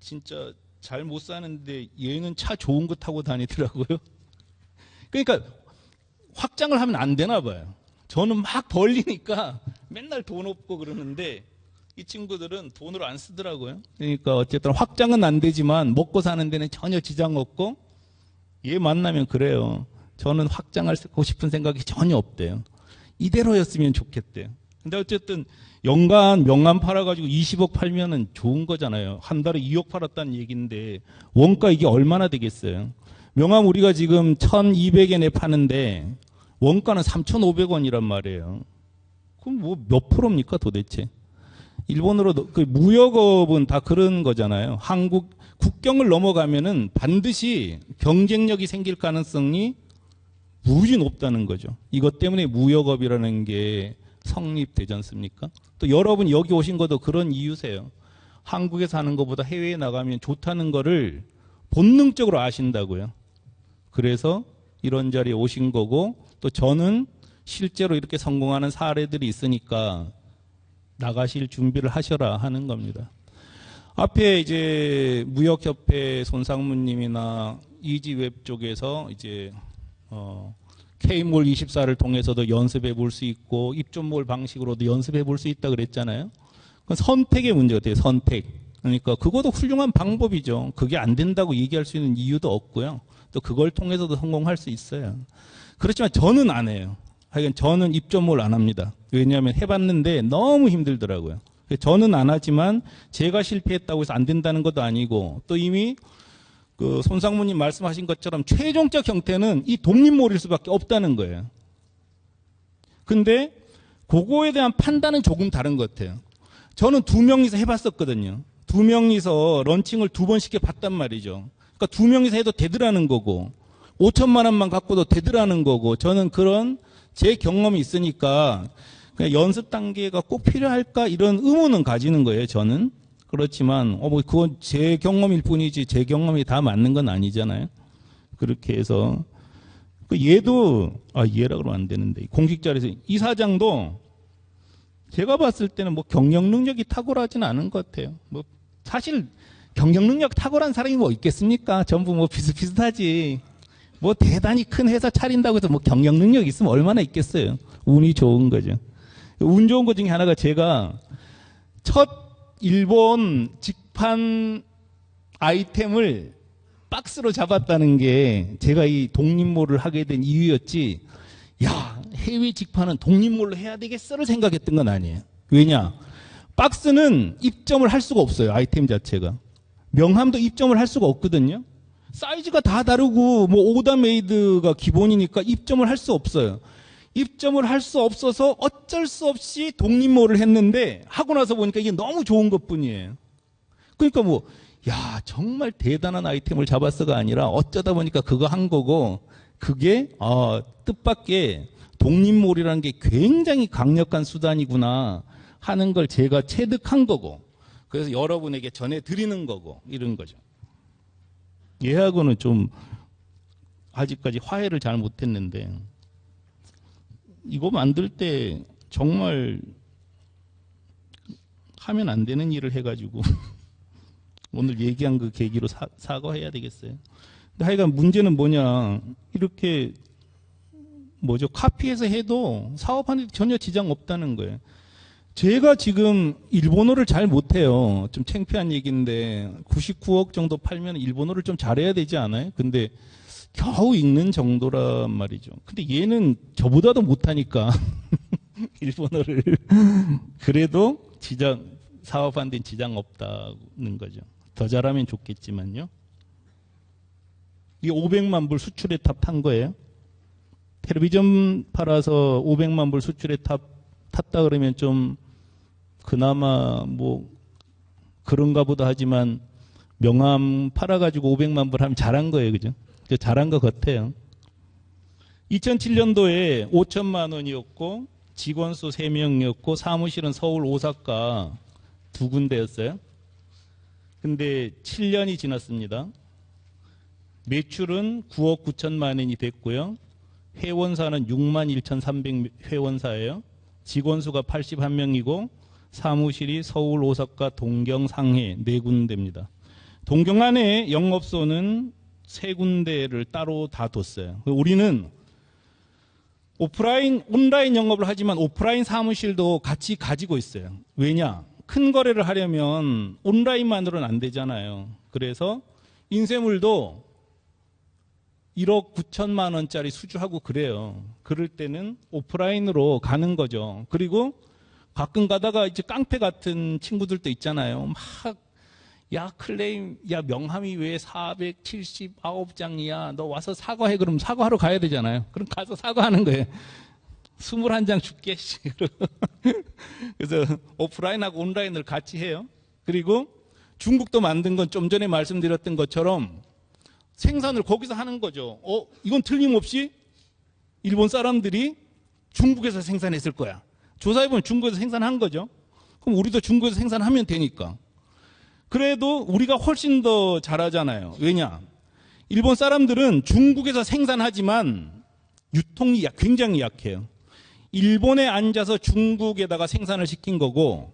진짜 잘 못 사는데 얘는 차 좋은 거 타고 다니더라고요. 그러니까 확장을 하면 안 되나 봐요. 저는 막 벌리니까 맨날 돈 없고 그러는데 이 친구들은 돈을 안 쓰더라고요. 그러니까 어쨌든 확장은 안 되지만 먹고 사는 데는 전혀 지장 없고 얘 만나면 그래요. 저는 확장하고 싶은 생각이 전혀 없대요. 이대로였으면 좋겠대요. 근데 어쨌든 연간 명함 팔아가지고 20억 팔면은 좋은 거잖아요. 한 달에 2억 팔았다는 얘기인데 원가 이게 얼마나 되겠어요. 명함 우리가 지금 1,200엔에 파는데 원가는 3,500원이란 말이에요. 그럼 뭐 몇 프로입니까 도대체? 일본으로 그 무역업은 다 그런 거잖아요. 한국 국경을 넘어가면은 반드시 경쟁력이 생길 가능성이 무지 높다는 거죠. 이것 때문에 무역업이라는 게 성립되지 않습니까? 또 여러분 여기 오신 것도 그런 이유세요. 한국에 사는 것보다 해외에 나가면 좋다는 거를 본능적으로 아신다고요. 그래서 이런 자리에 오신 거고 또 저는 실제로 이렇게 성공하는 사례들이 있으니까 나가실 준비를 하셔라 하는 겁니다. 앞에 이제 무역협회 손상무님이나 이지웹 쪽에서 이제 K몰 24를 통해서도 연습해 볼 수 있고 입점몰 방식으로도 연습해 볼 수 있다 그랬잖아요. 그건 선택의 문제 같아요. 선택. 그러니까 그것도 훌륭한 방법이죠. 그게 안 된다고 얘기할 수 있는 이유도 없고요. 또 그걸 통해서도 성공할 수 있어요. 그렇지만 저는 안 해요. 하여간 저는 입점몰 안 합니다. 왜냐하면 해봤는데 너무 힘들더라고요. 저는 안 하지만 제가 실패했다고 해서 안 된다는 것도 아니고 또 이미 그 손상무님 말씀하신 것처럼 최종적 형태는 이 독립몰일 수밖에 없다는 거예요. 근데 그거에 대한 판단은 조금 다른 것 같아요. 저는 2명이서 해봤었거든요. 2명이서 런칭을 2번씩 해봤단 말이죠. 그러니까 2명이서 해도 되더라는 거고 5천만 원만 갖고도 되더라는 거고 저는 그런 제 경험이 있으니까 그냥 연습 단계가 꼭 필요할까 이런 의문은 가지는 거예요. 저는. 그렇지만 뭐 그건 제 경험일 뿐이지 제 경험이 다 맞는 건 아니잖아요. 그렇게 해서 얘도 얘라 그러면 안 되는데 공직자에서 이 사장도 제가 봤을 때는 뭐 경영 능력이 탁월하지는 않은 것 같아요. 뭐 사실 경영 능력 탁월한 사람이 뭐 있겠습니까? 전부 뭐 비슷비슷하지. 뭐 대단히 큰 회사 차린다고 해서 뭐 경영 능력 있으면 얼마나 있겠어요. 운이 좋은 거죠. 운 좋은 것 중에 하나가 제가 첫 일본 직판 아이템을 박스로 잡았다는 게 제가 이 독립몰을 하게 된 이유였지. 야, 해외 직판은 독립몰로 해야 되겠어를 생각했던 건 아니에요. 왜냐? 박스는 입점을 할 수가 없어요. 아이템 자체가. 명함도 입점을 할 수가 없거든요. 사이즈가 다 다르고 뭐 오더 메이드가 기본이니까 입점을 할 수 없어요. 입점을 할 수 없어서 어쩔 수 없이 독립몰을 했는데 하고 나서 보니까 이게 너무 좋은 것뿐이에요. 그러니까 뭐 야, 정말 대단한 아이템을 잡았어가 아니라 어쩌다 보니까 그거 한 거고 그게 뜻밖의 독립몰이라는 게 굉장히 강력한 수단이구나 하는 걸 제가 체득한 거고 그래서 여러분에게 전해드리는 거고 이런 거죠. 얘하고는 좀 아직까지 화해를 잘 못했는데 이거 만들 때 정말 하면 안 되는 일을 해가지고 오늘 얘기한 그 계기로 사과해야 되겠어요. 근데 하여간 문제는 뭐냐 이렇게 카피해서 해도 사업하는 데 전혀 지장 없다는 거예요. 제가 지금 일본어를 잘 못해요. 좀 창피한 얘기인데 99억 정도 팔면 일본어를 좀 잘해야 되지 않아요? 근데 겨우 읽는 정도란 말이죠. 근데 얘는 저보다도 못하니까 일본어를 그래도 사업하는 데는 지장 없다는 거죠. 더 잘하면 좋겠지만요. 이게 500만 불 수출의 탑 탄 거예요. 텔레비전 팔아서 500만 불 수출의 탑 탔다 그러면 좀 그나마 뭐 그런가 보다 하지만 명함 팔아가지고 500만 불 하면 잘한 거예요. 그죠? 잘한 것 같아요. 2007년도에 5천만 원이었고 직원 수 3명이었고 사무실은 서울, 오사카 2군데였어요. 근데 7년이 지났습니다. 매출은 9억 9천만 원이 됐고요. 회원사는 6만 1,300 회원사예요. 직원 수가 81명이고 사무실이 서울, 오사카, 동경, 상해 4군데입니다. 동경 안에 영업소는 3군데를 따로 다 뒀어요. 우리는 온라인 영업을 하지만 오프라인 사무실도 같이 가지고 있어요. 왜냐? 큰 거래를 하려면 온라인만으로는 안 되잖아요. 그래서 인쇄물도 1억 9천만 원짜리 수주하고 그래요. 그럴 때는 오프라인으로 가는 거죠. 그리고 가끔 가다가 이제 깡패 같은 친구들도 있잖아요. 막, 야, 클레임, 야, 명함이 왜 479장이야? 너 와서 사과해. 그럼 사과하러 가야 되잖아요. 그럼 가서 사과하는 거예요. 21장 줄게. 그래서 오프라인하고 온라인을 같이 해요. 그리고 중국도 만든 건 좀 전에 말씀드렸던 것처럼 생산을 거기서 하는 거죠. 이건 틀림없이 일본 사람들이 중국에서 생산했을 거야. 조사해보면 중국에서 생산한 거죠. 그럼 우리도 중국에서 생산하면 되니까. 그래도 우리가 훨씬 더 잘하잖아요. 왜냐? 일본 사람들은 중국에서 생산하지만 유통이 굉장히 약해요. 일본에 앉아서 중국에다가 생산을 시킨 거고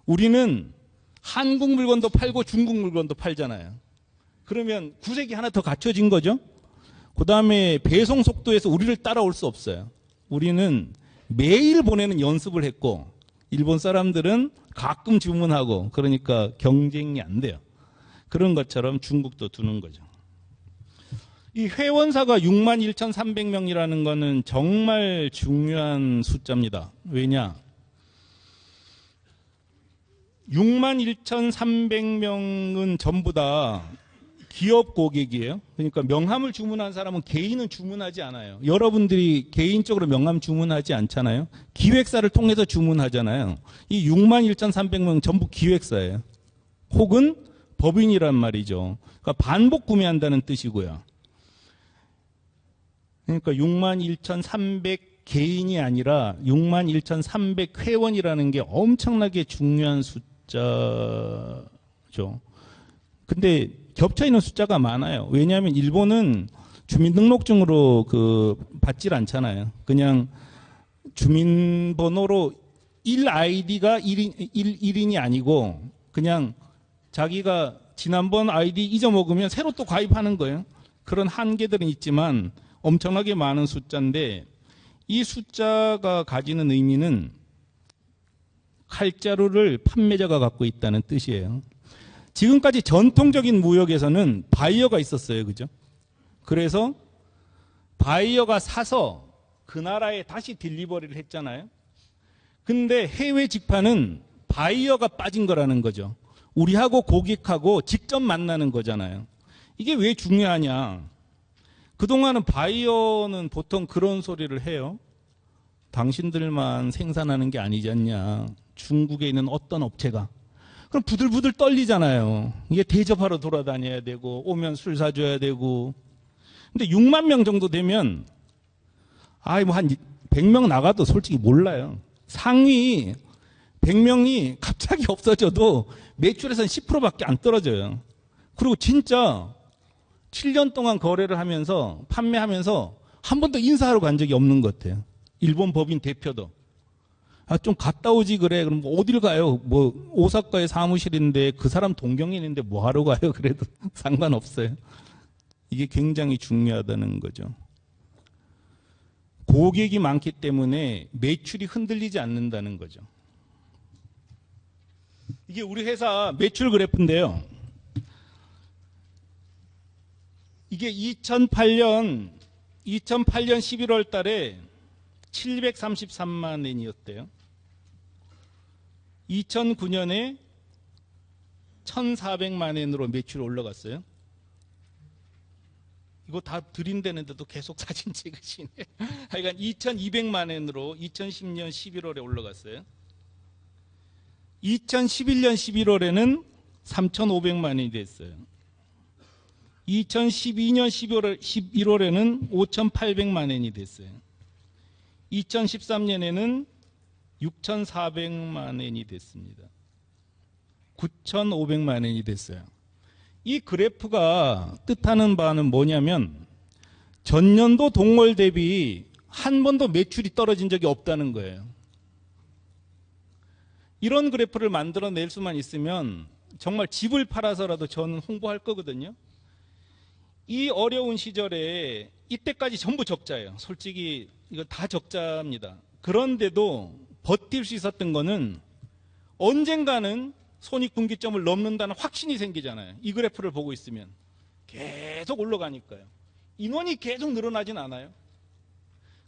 우리는 한국 물건도 팔고 중국 물건도 팔잖아요. 그러면 구색이 하나 더 갖춰진 거죠. 그 다음에 배송 속도에서 우리를 따라올 수 없어요. 우리는 매일 보내는 연습을 했고 일본 사람들은 가끔 주문하고 그러니까 경쟁이 안 돼요. 그런 것처럼 중국도 두는 거죠. 이 회원사가 6만 1,300명이라는 거는 정말 중요한 숫자입니다. 왜냐? 6만 1,300명은 전부 다 기업 고객이에요. 그러니까 명함을 주문한 사람은 개인은 주문하지 않아요. 여러분들이 개인적으로 명함 주문하지 않잖아요. 기획사를 통해서 주문하잖아요. 이 61,300명 전부 기획사예요. 혹은 법인이란 말이죠. 그러니까 반복 구매한다는 뜻이고요. 그러니까 61,300 개인이 아니라 61,300 회원이라는 게 엄청나게 중요한 숫자죠. 근데 겹쳐 있는 숫자가 많아요. 왜냐하면 일본은 주민등록증으로 받질 않잖아요. 그냥 주민번호로 1아이디가 1인이 아니고 그냥 자기가 지난번 아이디 잊어먹으면 새로 또 가입하는 거예요. 그런 한계들은 있지만 엄청나게 많은 숫자인데 이 숫자가 가지는 의미는 칼자루를 판매자가 갖고 있다는 뜻이에요. 지금까지 전통적인 무역에서는 바이어가 있었어요. 그죠? 그래서 바이어가 사서 그 나라에 다시 딜리버리를 했잖아요. 근데 해외 직판은 바이어가 빠진 거라는 거죠. 우리하고 고객하고 직접 만나는 거잖아요. 이게 왜 중요하냐? 그동안은 바이어는 보통 그런 소리를 해요. 당신들만 생산하는 게 아니지 않냐. 중국에 있는 어떤 업체가. 그럼 부들부들 떨리잖아요. 이게 대접하러 돌아다녀야 되고 오면 술 사줘야 되고. 근데 6만 명 정도 되면 뭐 한 100명 나가도 솔직히 몰라요. 상위 100명이 갑자기 없어져도 매출에서는 10%밖에 안 떨어져요. 그리고 진짜 7년 동안 거래를 하면서 판매하면서 한 번도 인사하러 간 적이 없는 것 같아요. 일본 법인 대표도. 좀 갔다 오지 그래. 그럼 어딜 가요? 오사카에 사무실인데 그 사람 동경인인데 뭐 하러 가요? 그래도 상관없어요. 이게 굉장히 중요하다는 거죠. 고객이 많기 때문에 매출이 흔들리지 않는다는 거죠. 이게 우리 회사 매출 그래프인데요. 이게 2008년 11월 달에 733만 엔이었대요. 2009년에 1,400만 엔으로 매출이 올라갔어요. 이거 다 들인다는데도 계속 사진 찍으시네. 하여간 2,200만 엔으로 2010년 11월에 올라갔어요. 2011년 11월에는 3,500만 엔이 됐어요. 2012년 11월에는 5,800만 엔이 됐어요. 2013년에는 6,400만 엔이 됐습니다. 9,500만 엔이 됐어요. 이 그래프가 뜻하는 바는 뭐냐면 전년도 동월 대비 한 번도 매출이 떨어진 적이 없다는 거예요. 이런 그래프를 만들어낼 수만 있으면 정말 집을 팔아서라도 저는 홍보할 거거든요. 이 어려운 시절에 이때까지 전부 적자예요. 솔직히 이거 다 적자입니다. 그런데도 버틸 수 있었던 거는 언젠가는 손익분기점을 넘는다는 확신이 생기잖아요. 이 그래프를 보고 있으면 계속 올라가니까요. 인원이 계속 늘어나진 않아요.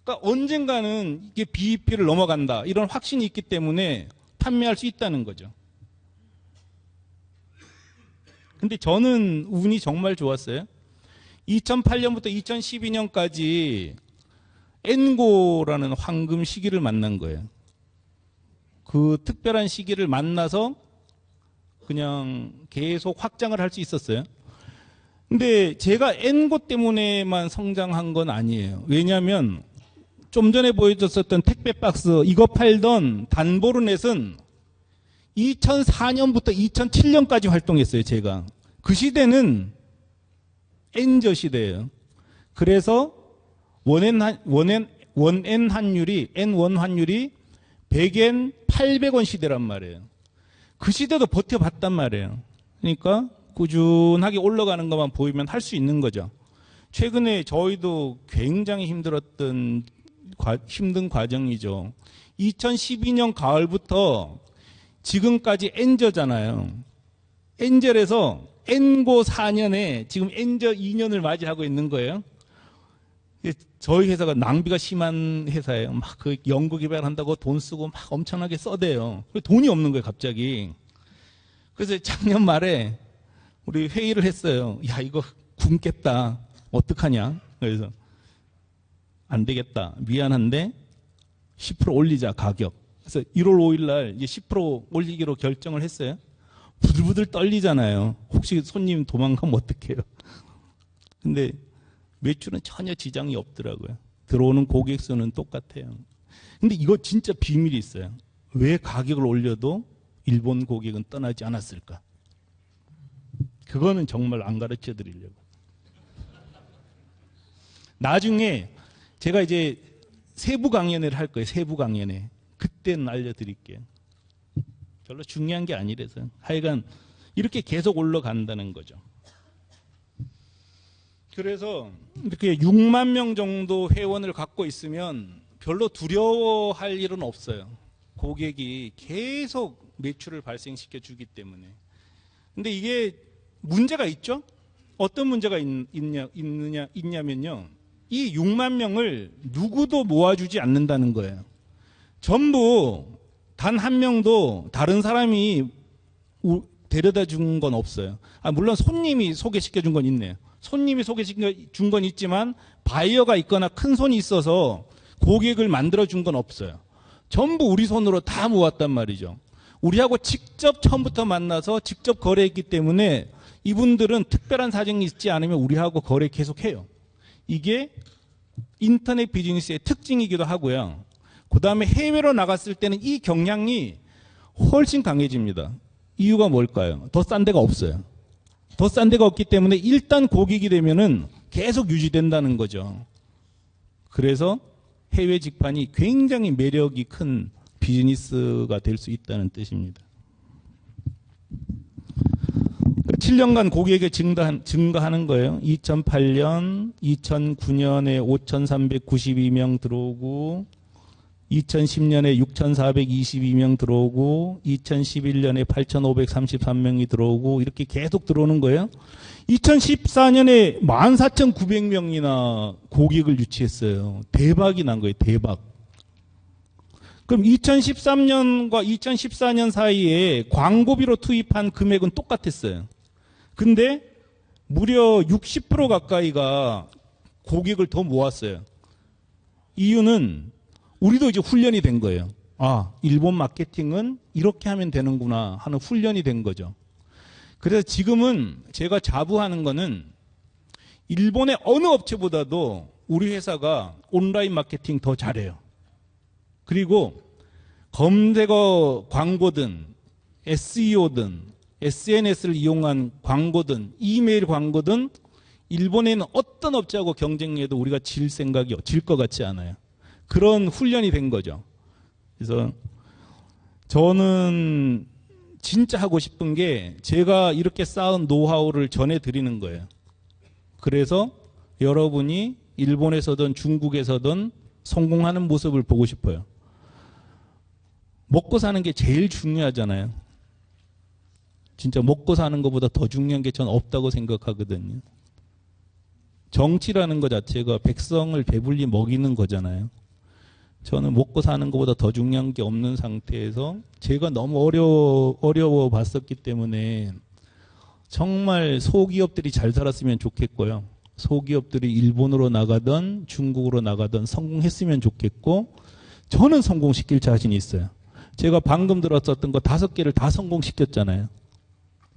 그러니까 언젠가는 이게 BEP를 넘어간다 이런 확신이 있기 때문에 판매할 수 있다는 거죠. 근데 저는 운이 정말 좋았어요. 2008년부터 2012년까지 엔고라는 황금 시기를 만난 거예요. 그 특별한 시기를 만나서 그냥 계속 확장을 할 수 있었어요. 근데 제가 엔고 때문에만 성장한 건 아니에요. 왜냐하면 좀 전에 보여줬었던 택배 박스 이거 팔던 단보르넷은 2004년부터 2007년까지 활동했어요. 제가 그 시대는 엔저 시대예요. 그래서 원엔 환율이 N1 환율이 100엔 800원 시대란 말이에요. 그 시대도 버텨봤단 말이에요. 그러니까 꾸준하게 올라가는 것만 보이면 할 수 있는 거죠. 최근에 저희도 굉장히 힘든 과정이죠. 2012년 가을부터 지금까지 엔저잖아요. 엔젤에서 엔고 4년에 지금 엔저 2년을 맞이하고 있는 거예요. 저희 회사가 낭비가 심한 회사예요. 막 그 연구 개발한다고 돈 쓰고 막 엄청나게 써대요. 돈이 없는 거예요, 갑자기. 그래서 작년 말에 우리 회의를 했어요. 야, 이거 굶겠다. 어떡하냐. 그래서 안 되겠다. 미안한데 10% 올리자, 가격. 그래서 1월 5일 날 이제 10% 올리기로 결정을 했어요. 부들부들 떨리잖아요. 혹시 손님 도망가면 어떡해요. 근데 매출은 전혀 지장이 없더라고요. 들어오는 고객 수는 똑같아요. 근데 이거 진짜 비밀이 있어요. 왜 가격을 올려도 일본 고객은 떠나지 않았을까? 그거는 정말 안 가르쳐 드리려고. 나중에 제가 이제 세부 강연회를 할 거예요. 세부 강연회. 그때는 알려드릴게요. 별로 중요한 게 아니라서. 하여간 이렇게 계속 올라간다는 거죠. 그래서 이렇게 6만 명 정도 회원을 갖고 있으면 별로 두려워할 일은 없어요. 고객이 계속 매출을 발생시켜 주기 때문에. 근데 이게 문제가 있죠? 어떤 문제가 있냐면요. 이 6만 명을 누구도 모아주지 않는다는 거예요. 전부 단 한 명도 다른 사람이 데려다 준 건 없어요. 물론 손님이 소개시켜 준 건 있네요. 손님이 소개시켜 준 건 있지만 바이어가 있거나 큰 손이 있어서 고객을 만들어 준 건 없어요. 전부 우리 손으로 다 모았단 말이죠. 우리하고 직접 처음부터 만나서 직접 거래했기 때문에 이분들은 특별한 사정이 있지 않으면 우리하고 거래 계속해요. 이게 인터넷 비즈니스의 특징이기도 하고요. 그 다음에 해외로 나갔을 때는 이 경향이 훨씬 강해집니다. 이유가 뭘까요? 더 싼 데가 없어요. 더 싼 데가 없기 때문에 일단 고객이 되면은 계속 유지된다는 거죠. 그래서 해외 직판이 굉장히 매력이 큰 비즈니스가 될 수 있다는 뜻입니다. 7년간 고객이 증가하는 거예요. 2008년, 2009년에 5,392명 들어오고 2010년에 6,422명 들어오고 2011년에 8,533명이 들어오고 이렇게 계속 들어오는 거예요. 2014년에 14,900명이나 고객을 유치했어요. 대박이 난 거예요. 대박. 그럼 2013년과 2014년 사이에 광고비로 투입한 금액은 똑같았어요. 근데 무려 60% 가까이가 고객을 더 모았어요. 이유는 우리도 이제 훈련이 된 거예요. 아, 일본 마케팅은 이렇게 하면 되는구나 하는 훈련이 된 거죠. 그래서 지금은 제가 자부하는 거는 일본의 어느 업체보다도 우리 회사가 온라인 마케팅 더 잘해요. 그리고 검색어 광고든 SEO든 SNS를 이용한 광고든 이메일 광고든 일본에는 어떤 업체하고 경쟁해도 우리가 질 것 같지 않아요. 그런 훈련이 된 거죠. 그래서 저는 진짜 하고 싶은 게 제가 이렇게 쌓은 노하우를 전해드리는 거예요. 그래서 여러분이 일본에서든 중국에서든 성공하는 모습을 보고 싶어요. 먹고 사는 게 제일 중요하잖아요. 진짜 먹고 사는 것보다 더 중요한 게 전 없다고 생각하거든요. 정치라는 것 자체가 백성을 배불리 먹이는 거잖아요. 저는 먹고 사는 것보다 더 중요한 게 없는 상태에서 제가 너무 어려워 봤었기 때문에 정말 소기업들이 잘 살았으면 좋겠고요. 소기업들이 일본으로 나가든 중국으로 나가든 성공했으면 좋겠고 저는 성공시킬 자신이 있어요. 제가 방금 들었었던 거 5개를 다 성공시켰잖아요.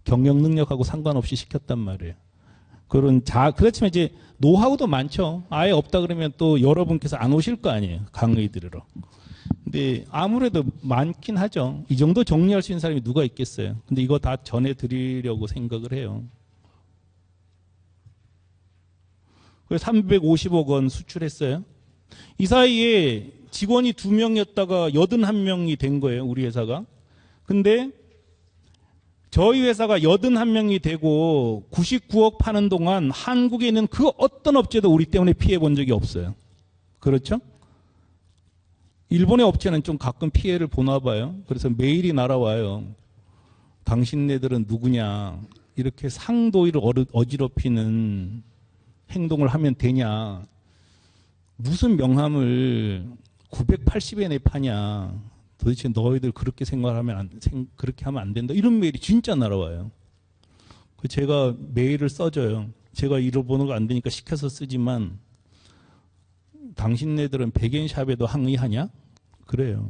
경영 능력하고 상관없이 시켰단 말이에요. 그렇지만 이제 노하우도 많죠. 아예 없다 그러면 또 여러분께서 안 오실 거 아니에요. 강의 들으러. 근데 아무래도 많긴 하죠. 이 정도 정리할 수 있는 사람이 누가 있겠어요. 근데 이거 다 전해드리려고 생각을 해요. 그래서 350억 원 수출했어요. 이 사이에 직원이 2명이었다가 81명이 된 거예요. 우리 회사가. 근데 저희 회사가 81명이 되고 99억 파는 동안 한국에 있는 그 어떤 업체도 우리 때문에 피해 본 적이 없어요. 그렇죠? 일본의 업체는 좀 가끔 피해를 보나 봐요. 그래서 메일이 날아와요. 당신네들은 누구냐. 이렇게 상도를 어지럽히는 행동을 하면 되냐. 무슨 명함을 980엔에 파냐. 도대체 너희들 그렇게 생각하면 그렇게 하면 안 된다. 이런 메일이 진짜 날아와요. 제가 메일을 써줘요. 제가 일본어가 안 되니까 시켜서 쓰지만 당신네들은 백엔샵에도 항의하냐? 그래요.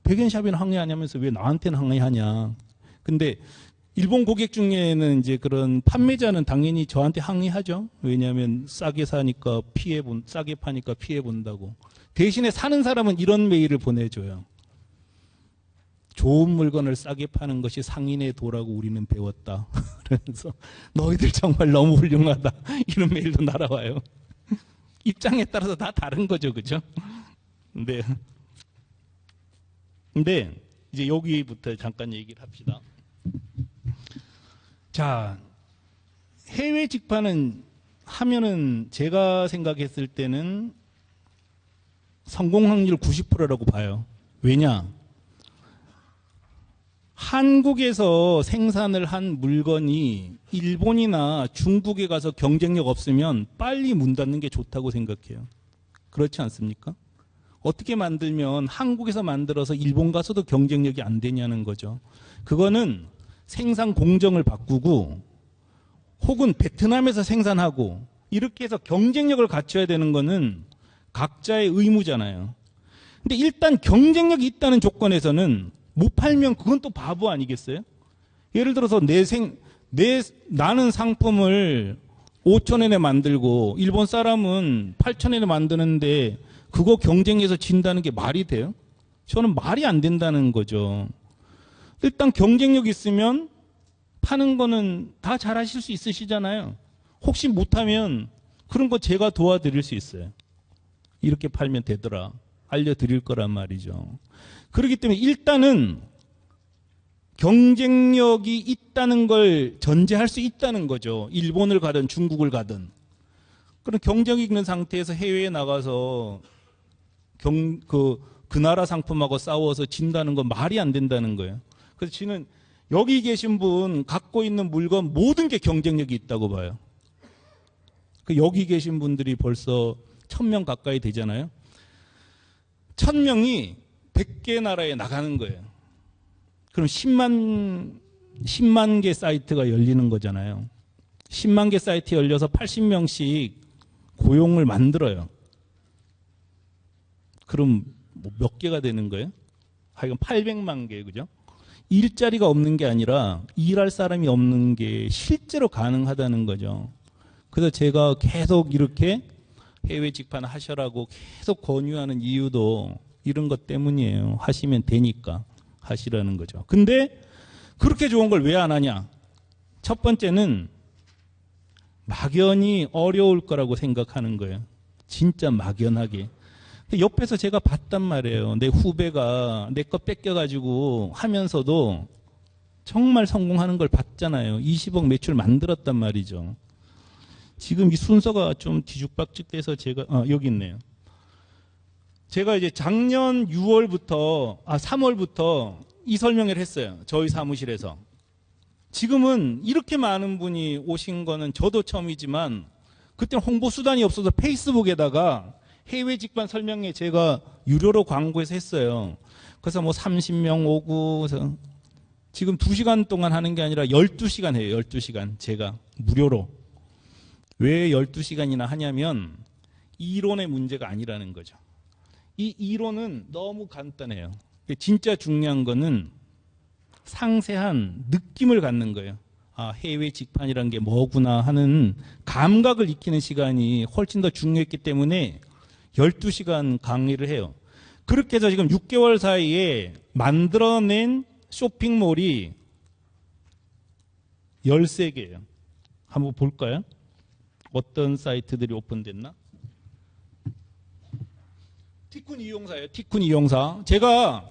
백엔샵에는 항의하냐면서 왜 나한테는 항의하냐? 근데 일본 고객 중에는 이제 그런 판매자는 당연히 저한테 항의하죠. 왜냐하면 싸게 사니까 싸게 파니까 피해 본다고. 대신에 사는 사람은 이런 메일을 보내줘요. 좋은 물건을 싸게 파는 것이 상인의 도라고 우리는 배웠다. 그래서 너희들 정말 너무 훌륭하다. 이런 메일도 날아와요. 입장에 따라서 다 다른 거죠, 그죠? 근데 이제 여기부터 잠깐 얘기를 합시다. 자, 해외 직판은 하면은 제가 생각했을 때는 성공 확률 90%라고 봐요. 왜냐? 한국에서 생산을 한 물건이 일본이나 중국에 가서 경쟁력 없으면 빨리 문 닫는 게 좋다고 생각해요. 그렇지 않습니까? 어떻게 만들면 한국에서 만들어서 일본 가서도 경쟁력이 안 되냐는 거죠. 그거는 생산 공정을 바꾸고 혹은 베트남에서 생산하고 이렇게 해서 경쟁력을 갖춰야 되는 거는 각자의 의무잖아요. 근데 일단 경쟁력이 있다는 조건에서는 못 팔면 그건 또 바보 아니겠어요? 예를 들어서 나는 상품을 5,000원에 만들고 일본 사람은 8,000원에 만드는데 그거 경쟁에서 진다는 게 말이 돼요? 저는 말이 안 된다는 거죠. 일단 경쟁력 있으면 파는 거는 다 잘하실 수 있으시잖아요. 혹시 못하면 그런 거 제가 도와드릴 수 있어요. 이렇게 팔면 되더라. 알려드릴 거란 말이죠. 그렇기 때문에 일단은 경쟁력이 있다는 걸 전제할 수 있다는 거죠. 일본을 가든 중국을 가든. 그런 경쟁이 있는 상태에서 해외에 나가서 그 나라 상품하고 싸워서 진다는 건 말이 안 된다는 거예요. 그래서 저는 여기 계신 분 갖고 있는 물건 모든 게 경쟁력이 있다고 봐요. 여기 계신 분들이 벌써 1,000명 가까이 되잖아요. 1,000명이 100개 나라에 나가는 거예요. 그럼 10만 개 사이트가 열리는 거잖아요. 10만 개 사이트 열려서 80명씩 고용을 만들어요. 그럼 몇 개가 되는 거예요? 하여간 800만 개, 그죠? 일자리가 없는 게 아니라 일할 사람이 없는 게 실제로 가능하다는 거죠. 그래서 제가 계속 이렇게 해외 직판 하셔라고 계속 권유하는 이유도 이런 것 때문이에요. 하시면 되니까 하시라는 거죠. 근데 그렇게 좋은 걸 왜 안 하냐? 첫 번째는 막연히 어려울 거라고 생각하는 거예요. 진짜 막연하게. 옆에서 제가 봤단 말이에요. 내 후배가 내 거 뺏겨가지고 하면서도 정말 성공하는 걸 봤잖아요. 20억 매출 만들었단 말이죠. 지금 이 순서가 좀 뒤죽박죽돼서 제가 여기 있네요. 제가 이제 작년 3월부터 이 설명을 했어요. 저희 사무실에서. 지금은 이렇게 많은 분이 오신 거는 저도 처음이지만 그때는 홍보 수단이 없어서 페이스북에다가 해외 직판 설명회 제가 유료로 광고해서 했어요. 그래서 뭐 30명 오고 그래서 지금 2시간 동안 하는 게 아니라 12시간 해요. 12시간 제가 무료로. 왜 12시간이나 하냐면 이론의 문제가 아니라는 거죠. 이 이론은 너무 간단해요. 진짜 중요한 거는 상세한 느낌을 갖는 거예요. 아, 해외 직판이란 게 뭐구나 하는 감각을 익히는 시간이 훨씬 더 중요했기 때문에 12시간 강의를 해요. 그렇게 해서 지금 6개월 사이에 만들어낸 쇼핑몰이 13개예요. 한번 볼까요? 어떤 사이트들이 오픈됐나? 티쿤 이용사예요. 티쿤 이용사. 제가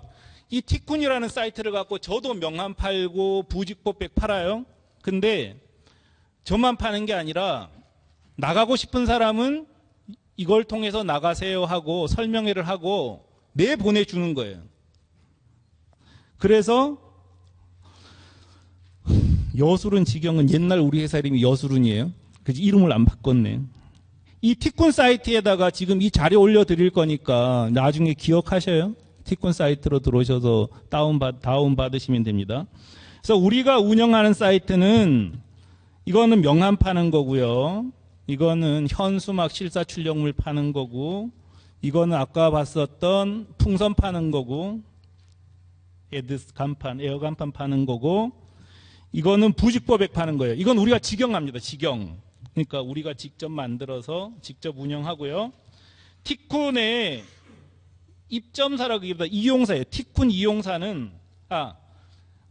이 티쿤이라는 사이트를 갖고 저도 명함 팔고 부직포백 팔아요. 근데 저만 파는 게 아니라 나가고 싶은 사람은 이걸 통해서 나가세요 하고 설명회를 하고 내보내주는 거예요. 그래서 여술은 지경은 옛날 우리 회사 이름이 여술은이에요. 그래서 이름을 안 바꿨네. 이 티쿤 사이트에다가 지금 이 자료 올려드릴 거니까 나중에 기억하셔요. 티쿤 사이트로 들어오셔서 다운 받으시면 됩니다. 그래서 우리가 운영하는 사이트는 이거는 명함 파는 거고요. 이거는 현수막 실사 출력물 파는 거고, 이거는 아까 봤었던 풍선 파는 거고, 에드 간판, 에어 간판 파는 거고, 이거는 부직포백 파는 거예요. 이건 우리가 직영합니다. 직영. 그러니까 우리가 직접 만들어서 직접 운영하고요. 티쿤의 입점사라기보다 이용사예요. 티쿤 이용사는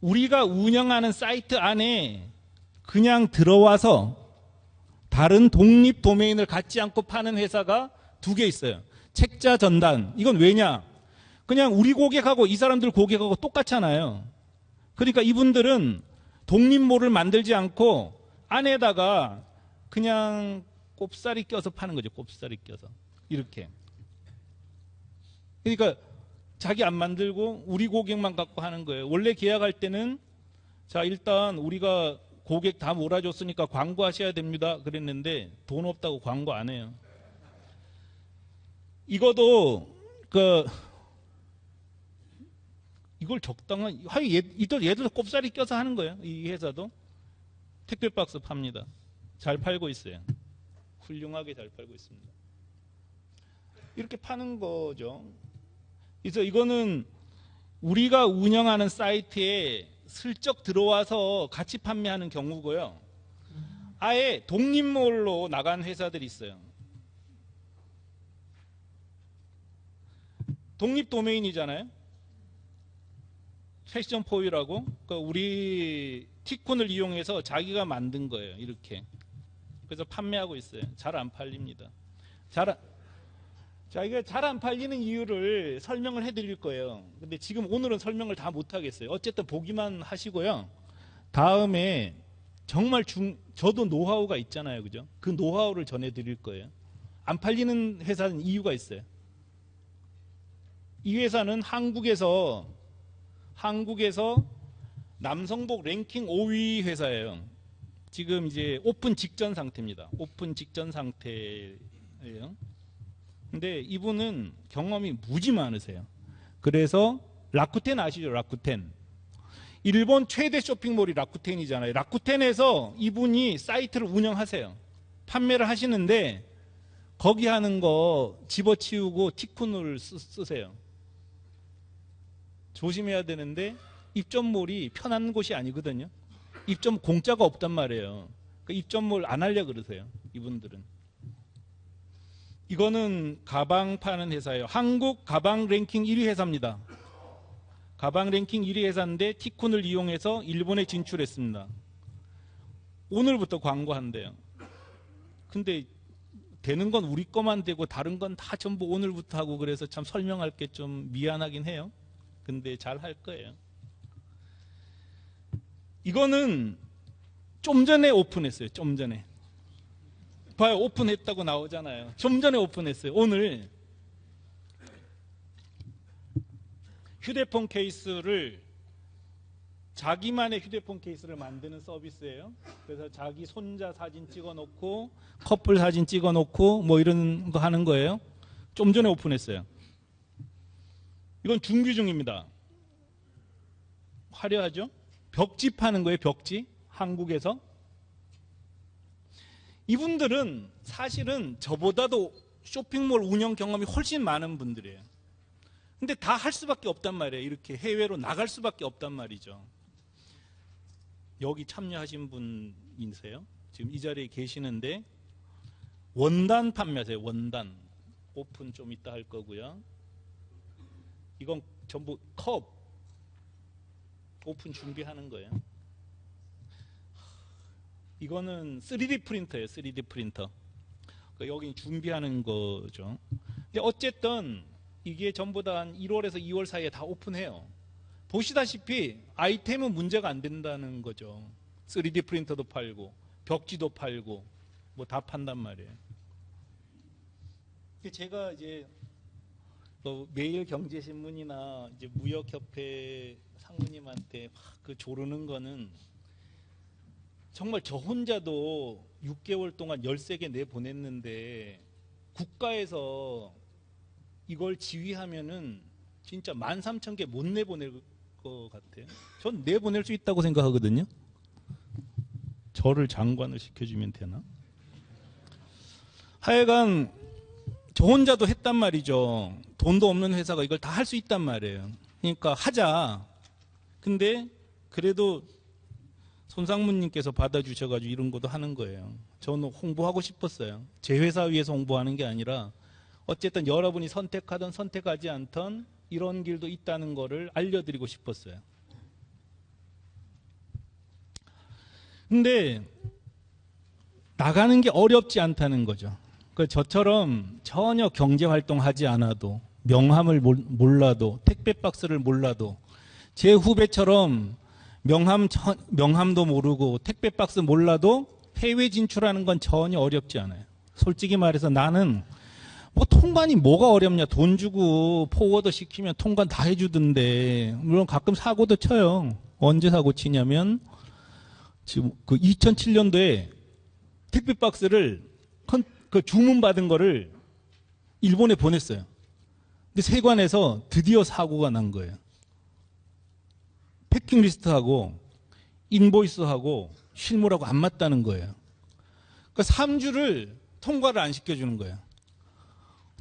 우리가 운영하는 사이트 안에 그냥 들어와서 다른 독립 도메인을 갖지 않고 파는 회사가 두 개 있어요. 책자 전단. 이건 왜냐? 그냥 우리 고객하고 이 사람들 고객하고 똑같잖아요. 그러니까 이분들은 독립몰을 만들지 않고 안에다가 그냥 꼽사리 껴서 파는 거죠. 꼽사리 껴서. 이렇게. 그러니까 자기 안 만들고 우리 고객만 갖고 하는 거예요. 원래 계약할 때는 자, 일단 우리가 고객 다 몰아줬으니까 광고하셔야 됩니다. 그랬는데 돈 없다고 광고 안 해요. 이것도 이걸 적당한 얘도 꼽사리 껴서 하는 거예요. 이 회사도 택배 박스 팝니다. 잘 팔고 있어요. 훌륭하게 잘 팔고 있습니다. 이렇게 파는 거죠. 그래서 이거는 우리가 운영하는 사이트에 슬쩍 들어와서 같이 판매하는 경우고요. 아예 독립몰로 나간 회사들이 있어요. 독립 도메인이잖아요. 패션 포유라고. 그러니까 우리 티콘을 이용해서 자기가 만든 거예요. 이렇게. 그래서 판매하고 있어요. 잘 안 팔립니다. 이게 잘 안 팔리는 이유를 설명을 해드릴 거예요. 근데 지금 오늘은 설명을 다 못 하겠어요. 어쨌든 보기만 하시고요. 다음에 정말 저도 노하우가 있잖아요. 그죠? 그 노하우를 전해드릴 거예요. 안 팔리는 회사는 이유가 있어요. 이 회사는 한국에서 남성복 랭킹 5위 회사예요. 지금 이제 오픈 직전 상태입니다. 오픈 직전 상태예요. 근데 이분은 경험이 무지 많으세요. 그래서 라쿠텐 아시죠? 라쿠텐. 일본 최대 쇼핑몰이 라쿠텐이잖아요. 라쿠텐에서 이분이 사이트를 운영하세요. 판매를 하시는데 거기 하는 거 집어치우고 티쿤을 쓰세요. 조심해야 되는데 입점몰이 편한 곳이 아니거든요. 입점 공짜가 없단 말이에요. 그러니까 입점몰 안 하려고 그러세요. 이분들은. 이거는 가방 파는 회사예요. 한국 가방 랭킹 1위 회사입니다. 가방 랭킹 1위 회사인데 티쿤을 이용해서 일본에 진출했습니다. 오늘부터 광고한대요. 근데 되는 건 우리 거만 되고 다른 건 다 전부 오늘부터 하고 그래서 참 설명할 게 좀 미안하긴 해요. 근데 잘 할 거예요. 이거는 좀 전에 오픈했어요. 좀 전에. 봐요. 오픈했다고 나오잖아요. 좀 전에 오픈했어요. 오늘 휴대폰 케이스를 자기만의 휴대폰 케이스를 만드는 서비스예요. 그래서 자기 손자 사진 찍어놓고 커플 사진 찍어놓고 뭐 이런 거 하는 거예요. 좀 전에 오픈했어요. 이건 준비 중입니다. 화려하죠? 벽지 파는 거예요. 벽지. 한국에서. 이분들은 사실은 저보다도 쇼핑몰 운영 경험이 훨씬 많은 분들이에요. 근데 다 할 수밖에 없단 말이에요. 이렇게 해외로 나갈 수밖에 없단 말이죠. 여기 참여하신 분이세요? 지금 이 자리에 계시는데 원단 판매하세요. 원단. 오픈 좀 이따 할 거고요. 이건 전부 컵 오픈 준비하는 거예요. 이거는 3D 프린터예요. 3D 프린터. 그러니까 여기 준비하는 거죠. 근데 어쨌든 이게 전부 다 한 1월에서 2월 사이에 다 오픈해요. 보시다시피 아이템은 문제가 안 된다는 거죠. 3D 프린터도 팔고 벽지도 팔고 뭐 다 판단 말이에요. 제가 이제 매일경제신문이나 이제 무역협회 상무님한테 막 그 조르는 거는 정말 저 혼자도 6개월 동안 13개 내보냈는데 국가에서 이걸 지휘하면은 진짜 13,000개 못 내보낼 것 같아요. 전 내보낼 수 있다고 생각하거든요. 저를 장관을 시켜주면 되나? 하여간 저 혼자도 했단 말이죠. 돈도 없는 회사가 이걸 다 할 수 있단 말이에요. 그러니까 하자. 근데 그래도 손상무님께서 받아주셔가지고 이런 것도 하는 거예요. 저는 홍보하고 싶었어요. 제 회사 위해서 홍보하는 게 아니라 어쨌든 여러분이 선택하든 선택하지 않던 이런 길도 있다는 거를 알려드리고 싶었어요. 근데 나가는 게 어렵지 않다는 거죠. 저처럼 전혀 경제활동하지 않아도 명함을 몰라도 택배 박스를 몰라도 제 후배처럼 명함도 모르고 택배 박스 몰라도 해외 진출하는 건 전혀 어렵지 않아요. 솔직히 말해서 나는 뭐 통관이 뭐가 어렵냐. 돈 주고 포워드 시키면 통관 다 해주던데. 물론 가끔 사고도 쳐요. 언제 사고 치냐면 지금 그 2007년도에 택배 박스를 그 주문받은 거를 일본에 보냈어요. 근데 세관에서 드디어 사고가 난 거예요. 패킹 리스트하고 인보이스하고 실물하고 안 맞다는 거예요. 그러니까 3주를 통과를 안 시켜주는 거예요.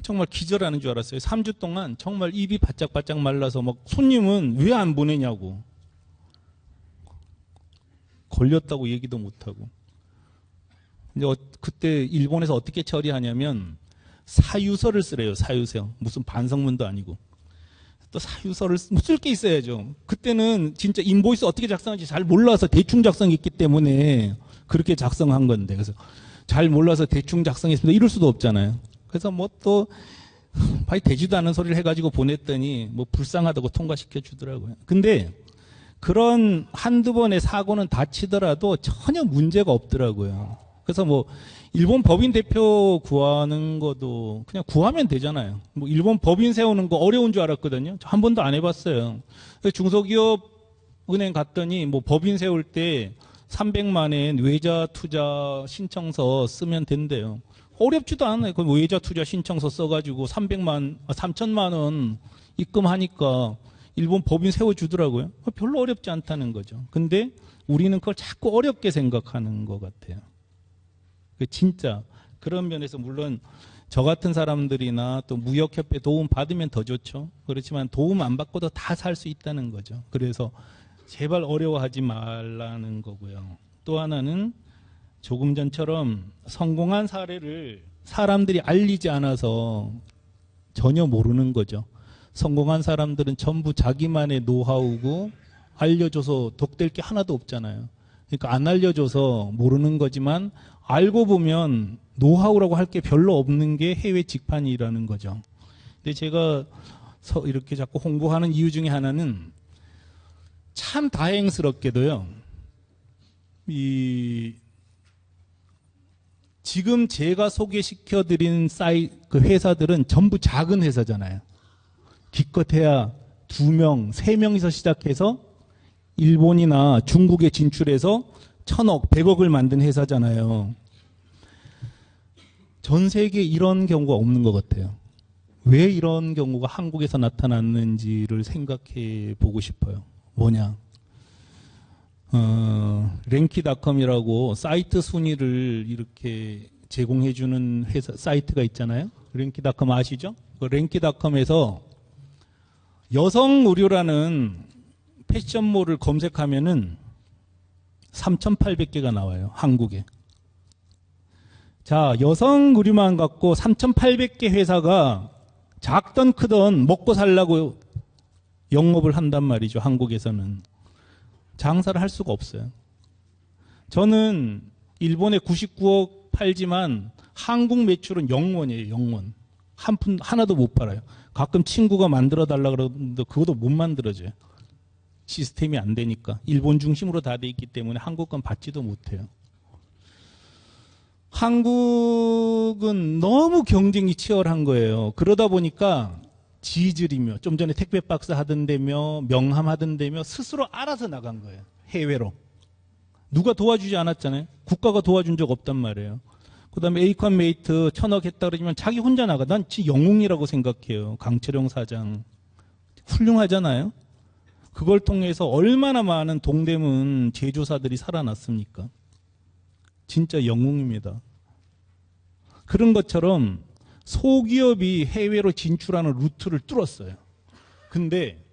정말 기절하는 줄 알았어요. 3주 동안 정말 입이 바짝바짝 말라서 막 손님은 왜 안 보내냐고. 걸렸다고 얘기도 못하고. 근데 그때 일본에서 어떻게 처리하냐면 사유서를 쓰래요. 사유서. 무슨 반성문도 아니고. 또 사유서를 쓸 게 있어야죠. 그때는 진짜 인보이스 어떻게 작성하는지 잘 몰라서 대충 작성했기 때문에 그렇게 작성한 건데. 그래서 잘 몰라서 대충 작성했습니다. 이럴 수도 없잖아요. 그래서 뭐 또 많이 되지도 않은 소리를 해가지고 보냈더니 뭐 불쌍하다고 통과시켜 주더라고요. 근데 그런 한두 번의 사고는 다치더라도 전혀 문제가 없더라고요. 그래서 뭐 일본 법인 대표 구하는 것도 그냥 구하면 되잖아요. 뭐 일본 법인 세우는 거 어려운 줄 알았거든요. 한 번도 안 해봤어요. 중소기업 은행 갔더니 뭐 법인 세울 때 300만 원 외자 투자 신청서 쓰면 된대요. 어렵지도 않아요. 그 외자 투자 신청서 써가지고 3천만 원 입금하니까 일본 법인 세워주더라고요. 별로 어렵지 않다는 거죠. 근데 우리는 그걸 자꾸 어렵게 생각하는 것 같아요. 진짜 그런 면에서 물론 저 같은 사람들이나 또 무역협회 도움 받으면 더 좋죠. 그렇지만 도움 안 받고도 다 살 수 있다는 거죠. 그래서 제발 어려워하지 말라는 거고요. 또 하나는 조금 전처럼 성공한 사례를 사람들이 알리지 않아서 전혀 모르는 거죠. 성공한 사람들은 전부 자기만의 노하우고 알려줘서 덕될 게 하나도 없잖아요. 그러니까 안 알려줘서 모르는 거지만 알고 보면 노하우라고 할 게 별로 없는 게 해외 직판이라는 거죠. 근데 제가 이렇게 자꾸 홍보하는 이유 중에 하나는 참 다행스럽게도요. 지금 제가 소개시켜드린 그 회사들은 전부 작은 회사잖아요. 기껏해야 2명, 3명이서 시작해서 일본이나 중국에 진출해서 1000억, 100억을 만든 회사잖아요. 전 세계에 이런 경우가 없는 것 같아요. 왜 이런 경우가 한국에서 나타났는지를 생각해 보고 싶어요. 뭐냐? 랭키닷컴이라고 사이트 순위를 이렇게 제공해주는 회사, 사이트가 있잖아요. 랭키닷컴 아시죠? 그 랭키닷컴에서 여성 의류라는 패션몰을 검색하면은 3,800개가 나와요. 한국에. 자, 여성 의류만 갖고 3,800개 회사가 작던 크던 먹고 살라고 영업을 한단 말이죠. 한국에서는. 장사를 할 수가 없어요. 저는 일본에 99억 팔지만 한국 매출은 0원이에요. 0원. 한 푼 하나도 못 팔아요. 가끔 친구가 만들어 달라 그러는데 그것도 못 만들어져요. 시스템이 안 되니까. 일본 중심으로 다 돼 있기 때문에 한국 건 받지도 못해요. 한국은 너무 경쟁이 치열한 거예요. 그러다 보니까 지질이며 좀 전에 택배 박스 하던데며 명함 하던데며 스스로 알아서 나간 거예요. 해외로. 누가 도와주지 않았잖아요. 국가가 도와준 적 없단 말이에요. 그 다음에 에이컨 메이트 1000억 했다 그러지만 자기 혼자 나가. 난 진짜 영웅이라고 생각해요. 강철용 사장. 훌륭하잖아요. 그걸 통해서 얼마나 많은 동대문 제조사들이 살아났습니까? 진짜 영웅입니다. 그런 것처럼 소기업이 해외로 진출하는 루트를 뚫었어요. 근데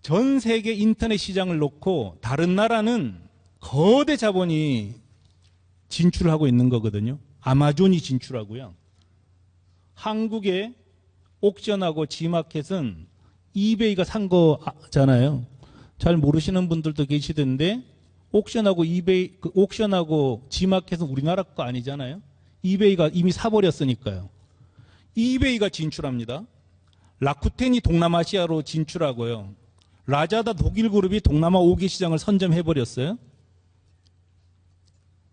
전 세계 인터넷 시장을 놓고 다른 나라는 거대 자본이 진출하고 있는 거거든요. 아마존이 진출하고요. 한국의 옥션하고 지마켓은 이베이가 산 거잖아요. 잘 모르시는 분들도 계시던데 옥션하고 옥션하고 지마켓은 우리나라 거 아니잖아요. 이베이가 이미 사버렸으니까요. 이베이가 진출합니다. 라쿠텐이 동남아시아로 진출하고요. 라자다 독일 그룹이 동남아 5개 시장을 선점해버렸어요.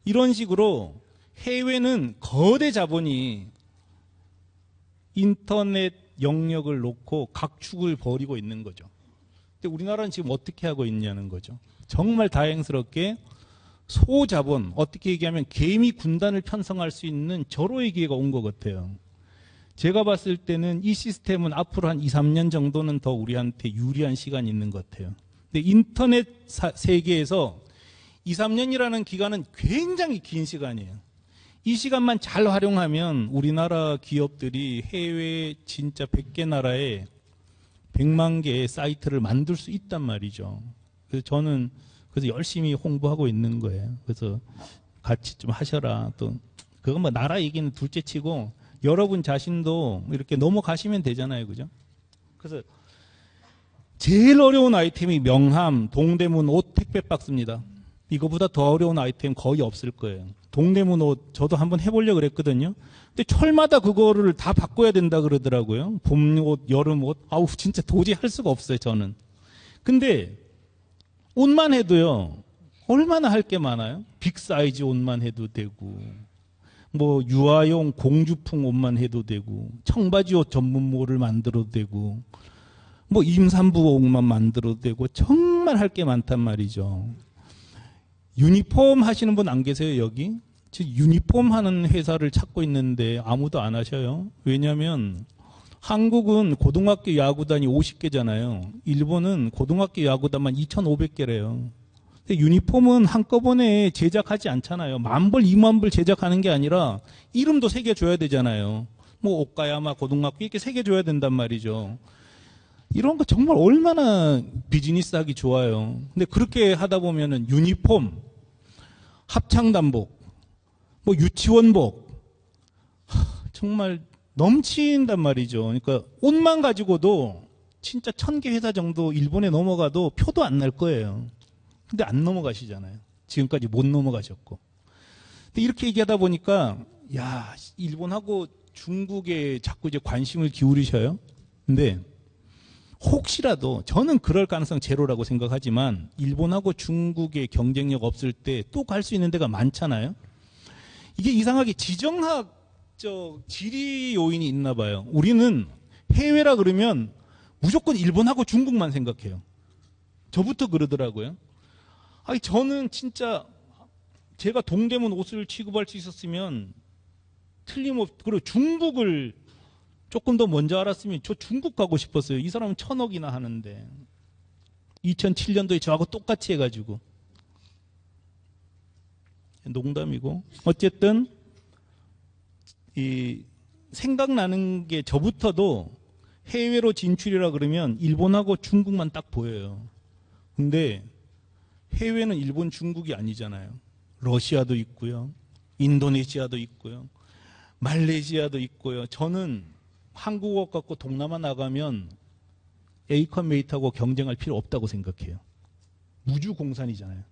이런 식으로 해외는 거대 자본이 인터넷 영역을 놓고 각축을 벌이고 있는 거죠. 근데 우리나라는 지금 어떻게 하고 있냐는 거죠. 정말 다행스럽게 소자본, 어떻게 얘기하면 개미 군단을 편성할 수 있는 절호의 기회가 온 것 같아요. 제가 봤을 때는 이 시스템은 앞으로 한 2, 3년 정도는 더 우리한테 유리한 시간이 있는 것 같아요. 근데 인터넷 세계에서 2, 3년이라는 기간은 굉장히 긴 시간이에요. 이 시간만 잘 활용하면 우리나라 기업들이 해외 진짜 100개 나라에 100만 개의 사이트를 만들 수 있단 말이죠. 그래서 저는 그래서 열심히 홍보하고 있는 거예요. 그래서 같이 좀 하셔라. 또 그건 뭐 나라 얘기는 둘째 치고 여러분 자신도 이렇게 넘어가시면 되잖아요. 그죠? 그래서 제일 어려운 아이템이 명함, 동대문 옷 택배 박스입니다. 이거보다 더 어려운 아이템 거의 없을 거예요. 동대문 옷 저도 한번 해보려고 그랬거든요. 근데 철마다 그거를 다 바꿔야 된다 그러더라고요. 봄 옷, 여름 옷. 아우 진짜 도저히 할 수가 없어요. 저는. 근데 옷만 해도요. 얼마나 할 게 많아요. 빅사이즈 옷만 해도 되고 뭐 유아용 공주풍 옷만 해도 되고 청바지 옷 전문몰을 만들어도 되고 뭐 임산부 옷만 만들어도 되고 정말 할 게 많단 말이죠. 유니폼 하시는 분 안 계세요 여기? 지금 유니폼 하는 회사를 찾고 있는데 아무도 안 하셔요. 왜냐하면 한국은 고등학교 야구단이 50개잖아요. 일본은 고등학교 야구단만 2,500개래요. 근데 유니폼은 한꺼번에 제작하지 않잖아요. 10,000벌, 20,000벌 제작하는 게 아니라 이름도 새겨줘야 되잖아요. 뭐 오카야마 고등학교 이렇게 새겨줘야 된단 말이죠. 이런 거 정말 얼마나 비즈니스 하기 좋아요. 근데 그렇게 하다 보면은 유니폼, 합창단복, 뭐 유치원복, 정말 넘친단 말이죠. 그러니까 옷만 가지고도 진짜 1,000개 회사 정도 일본에 넘어가도 표도 안 날 거예요. 근데 안 넘어가시잖아요. 지금까지 못 넘어가셨고. 근데 이렇게 얘기하다 보니까 야, 일본하고 중국에 자꾸 이제 관심을 기울이셔요. 근데 혹시라도 저는 그럴 가능성 제로라고 생각하지만 일본하고 중국의 경쟁력 없을 때 또 갈 수 있는 데가 많잖아요. 이게 이상하게 지정학적 지리 요인이 있나 봐요. 우리는 해외라 그러면 무조건 일본하고 중국만 생각해요. 저부터 그러더라고요. 아니 저는 진짜 제가 동대문 옷을 취급할 수 있었으면 틀림없이 그리고 중국을 조금 더 먼저 알았으면 저 중국 가고 싶었어요. 이 사람은 1,000억이나 하는데 2007년도에 저하고 똑같이 해가지고 농담이고 어쨌든 이 생각나는 게 저부터도 해외로 진출이라 그러면 일본하고 중국만 딱 보여요. 근데 해외는 일본, 중국이 아니잖아요. 러시아도 있고요. 인도네시아도 있고요. 말레이시아도 있고요. 저는 한국어 갖고 동남아 나가면 에이컨메이트하고 경쟁할 필요 없다고 생각해요. 무주공산이잖아요.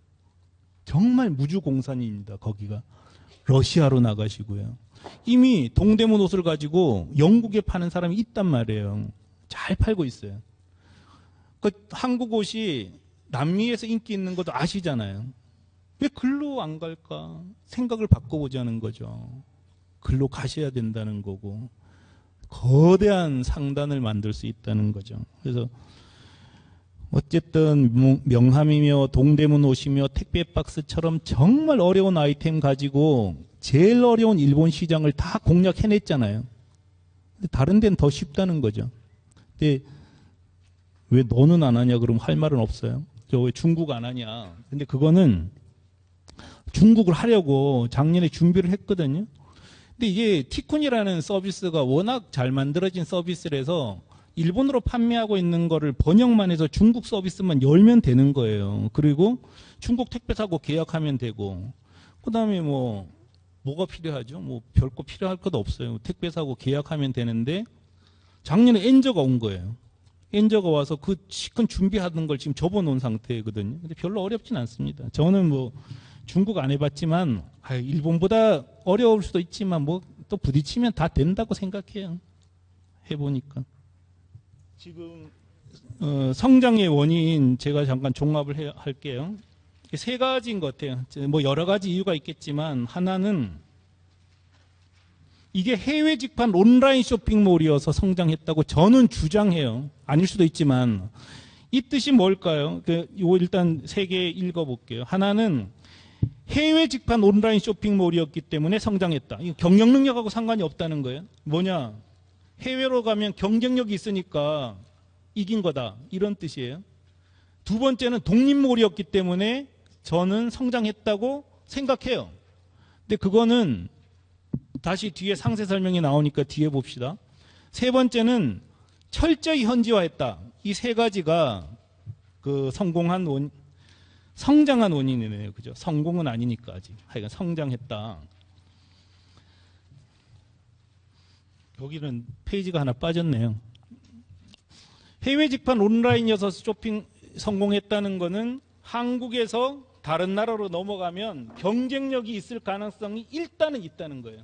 정말 무주공산입니다. 거기가. 러시아로 나가시고요. 이미 동대문 옷을 가지고 영국에 파는 사람이 있단 말이에요. 잘 팔고 있어요. 그 한국 옷이 남미에서 인기 있는 것도 아시잖아요. 왜 글로 안 갈까? 생각을 바꿔보자는 거죠. 글로 가셔야 된다는 거고 거대한 상단을 만들 수 있다는 거죠. 그래서 어쨌든 명함이며 동대문 옷이며 택배 박스처럼 정말 어려운 아이템 가지고 제일 어려운 일본 시장을 다 공략해냈잖아요. 근데 다른 데는 더 쉽다는 거죠. 근데 왜 너는 안 하냐 그러면 할 말은 없어요. 저 왜 중국 안 하냐. 근데 그거는 중국을 하려고 작년에 준비를 했거든요. 근데 이게 티쿤이라는 서비스가 워낙 잘 만들어진 서비스라서 일본으로 판매하고 있는 거를 번역만 해서 중국 서비스만 열면 되는 거예요. 그리고 중국 택배사고 계약하면 되고, 그 다음에 뭐가 필요하죠? 뭐 별거 필요할 것도 없어요. 택배사고 계약하면 되는데 작년에 엔저가 온 거예요. 엔저가 와서 그 시큰 준비하던 걸 지금 접어놓은 상태거든요. 근데 별로 어렵진 않습니다. 저는 뭐 중국 안 해봤지만 일본보다 어려울 수도 있지만 뭐 또 부딪히면 다 된다고 생각해요. 해보니까. 지금 성장의 원인 제가 잠깐 종합을 할게요. 세 가지인 것 같아요. 뭐 여러 가지 이유가 있겠지만 하나는 이게 해외 직판 온라인 쇼핑몰이어서 성장했다고 저는 주장해요. 아닐 수도 있지만 이 뜻이 뭘까요? 이거 일단 세 개 읽어볼게요. 하나는 해외 직판 온라인 쇼핑몰이었기 때문에 성장했다. 이거 경영 능력하고 상관이 없다는 거예요. 뭐냐? 해외로 가면 경쟁력이 있으니까 이긴 거다. 이런 뜻이에요. 두 번째는 독립몰이었기 때문에 저는 성장했다고 생각해요. 근데 그거는 다시 뒤에 상세 설명이 나오니까 뒤에 봅시다. 세 번째는 철저히 현지화했다. 이 세 가지가 그 성장한 원인이네요. 그죠? 성공은 아니니까 아직. 하여간 성장했다. 여기는 페이지가 하나 빠졌네요. 해외 직판 온라인이어서 쇼핑 성공했다는 거는 한국에서 다른 나라로 넘어가면 경쟁력이 있을 가능성이 일단은 있다는 거예요.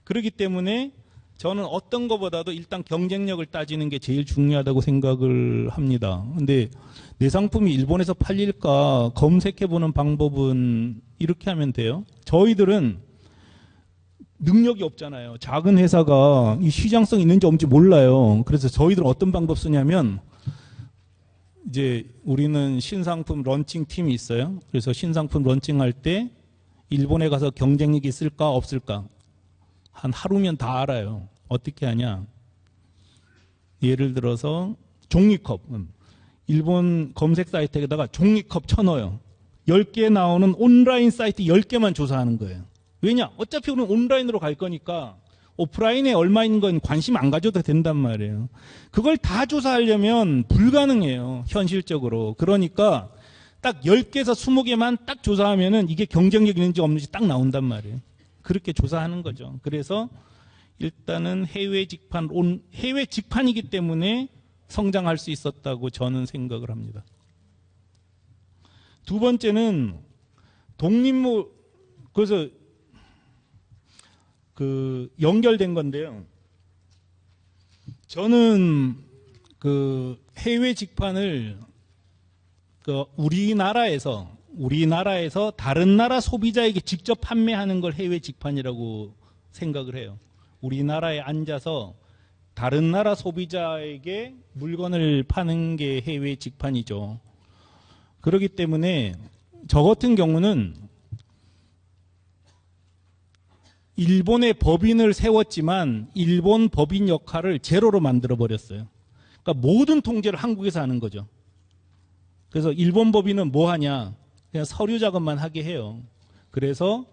그렇기 때문에 저는 어떤 것보다도 일단 경쟁력을 따지는 게 제일 중요하다고 생각을 합니다. 근데 내 상품이 일본에서 팔릴까 검색해보는 방법은 이렇게 하면 돼요. 저희들은 능력이 없잖아요. 작은 회사가 이 시장성이 있는지 없는지 몰라요. 그래서 저희들은 어떤 방법 쓰냐면 이제 우리는 신상품 런칭 팀이 있어요. 그래서 신상품 런칭할 때 일본에 가서 경쟁력이 있을까 없을까 한 하루면 다 알아요. 어떻게 하냐? 예를 들어서 종이컵. 일본 검색 사이트에다가 종이컵 쳐넣어요. 10개 나오는 온라인 사이트 10개만 조사하는 거예요. 왜냐? 어차피 우리는 온라인으로 갈 거니까 오프라인에 얼마 있는 건 관심 안 가져도 된단 말이에요. 그걸 다 조사하려면 불가능해요. 현실적으로. 그러니까 딱 10개에서 20개만 딱 조사하면은 이게 경쟁력 있는지 없는지 딱 나온단 말이에요. 그렇게 조사하는 거죠. 그래서 일단은 해외 직판이기 때문에 성장할 수 있었다고 저는 생각을 합니다. 두 번째는 독립몰, 그래서 그 연결된 건데요. 저는 그 해외 직판을 그 우리나라에서 다른 나라 소비자에게 직접 판매하는 걸 해외 직판이라고 생각을 해요. 우리나라에 앉아서 다른 나라 소비자에게 물건을 파는 게 해외 직판이죠. 그렇기 때문에 저 같은 경우는 일본의 법인을 세웠지만 일본 법인 역할을 제로로 만들어 버렸어요. 그러니까 모든 통제를 한국에서 하는 거죠. 그래서 일본 법인은 뭐 하냐? 그냥 서류 작업만 하게 해요. 그래서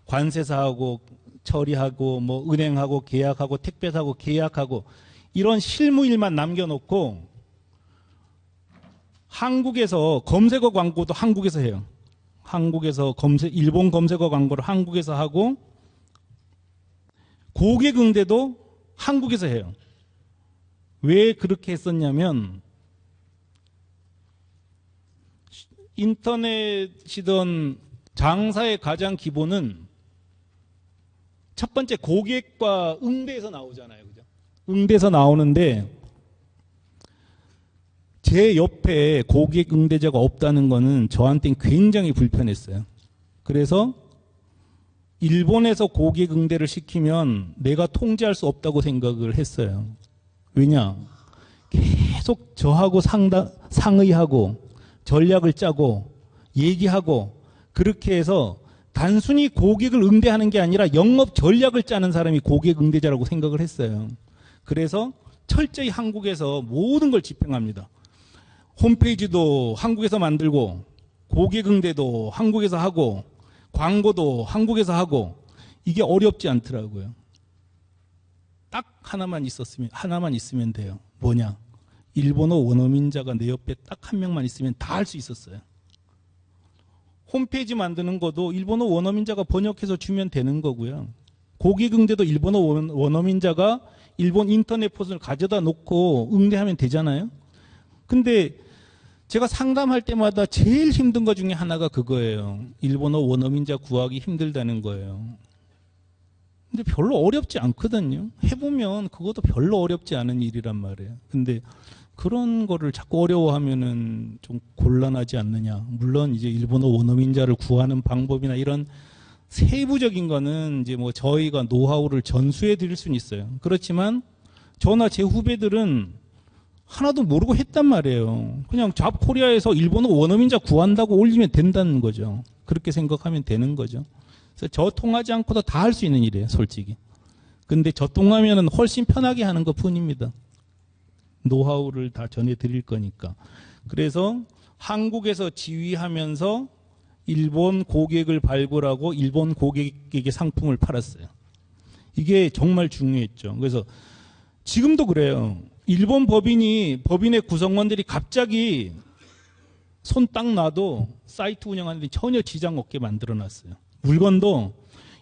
관세사하고 처리하고 뭐 은행하고 계약하고 택배사하고 계약하고 이런 실무일만 남겨놓고 한국에서 검색어 광고도 한국에서 해요. 한국에서 일본 검색어 광고를 한국에서 하고 고객 응대도 한국에서 해요. 왜 그렇게 했었냐면 인터넷이든 장사의 가장 기본은 첫 번째 고객과 응대에서 나오잖아요. 그죠? 응대에서 나오는데 제 옆에 고객 응대자가 없다는 거는 저한테는 굉장히 불편했어요. 그래서 일본에서 고객 응대를 시키면 내가 통제할 수 없다고 생각을 했어요. 왜냐? 계속 저하고 상의하고 전략을 짜고 얘기하고 그렇게 해서 단순히 고객을 응대하는 게 아니라 영업 전략을 짜는 사람이 고객 응대자라고 생각을 했어요. 그래서 철저히 한국에서 모든 걸 집행합니다. 홈페이지도 한국에서 만들고 고객응대도 한국에서 하고 광고도 한국에서 하고 이게 어렵지 않더라고요. 딱 하나만 있으면 돼요. 뭐냐? 일본어 원어민자가 내 옆에 딱 한 명만 있으면 다 할 수 있었어요. 홈페이지 만드는 것도 일본어 원어민자가 번역해서 주면 되는 거고요. 고객응대도 일본어 원어민자가 일본 인터넷 포스를 가져다 놓고 응대하면 되잖아요. 근데 제가 상담할 때마다 제일 힘든 것 중에 하나가 그거예요. 일본어 원어민자 구하기 힘들다는 거예요. 근데 별로 어렵지 않거든요. 해보면 그것도 별로 어렵지 않은 일이란 말이에요. 근데 그런 거를 자꾸 어려워하면은 좀 곤란하지 않느냐. 물론 이제 일본어 원어민자를 구하는 방법이나 이런 세부적인 거는 이제 뭐 저희가 노하우를 전수해 드릴 수는 있어요. 그렇지만 저나 제 후배들은 하나도 모르고 했단 말이에요. 그냥 잡코리아에서 일본어 원어민자 구한다고 올리면 된다는 거죠. 그렇게 생각하면 되는 거죠. 그래서 저 통하지 않고도 다 할 수 있는 일이에요, 솔직히. 근데 저 통하면은 훨씬 편하게 하는 것 뿐입니다. 노하우를 다 전해드릴 거니까. 그래서 한국에서 지휘하면서 일본 고객을 발굴하고 일본 고객에게 상품을 팔았어요. 이게 정말 중요했죠. 그래서 지금도 그래요. 일본 법인의 구성원들이 갑자기 손 딱 놔도 사이트 운영하는데 전혀 지장 없게 만들어놨어요. 물건도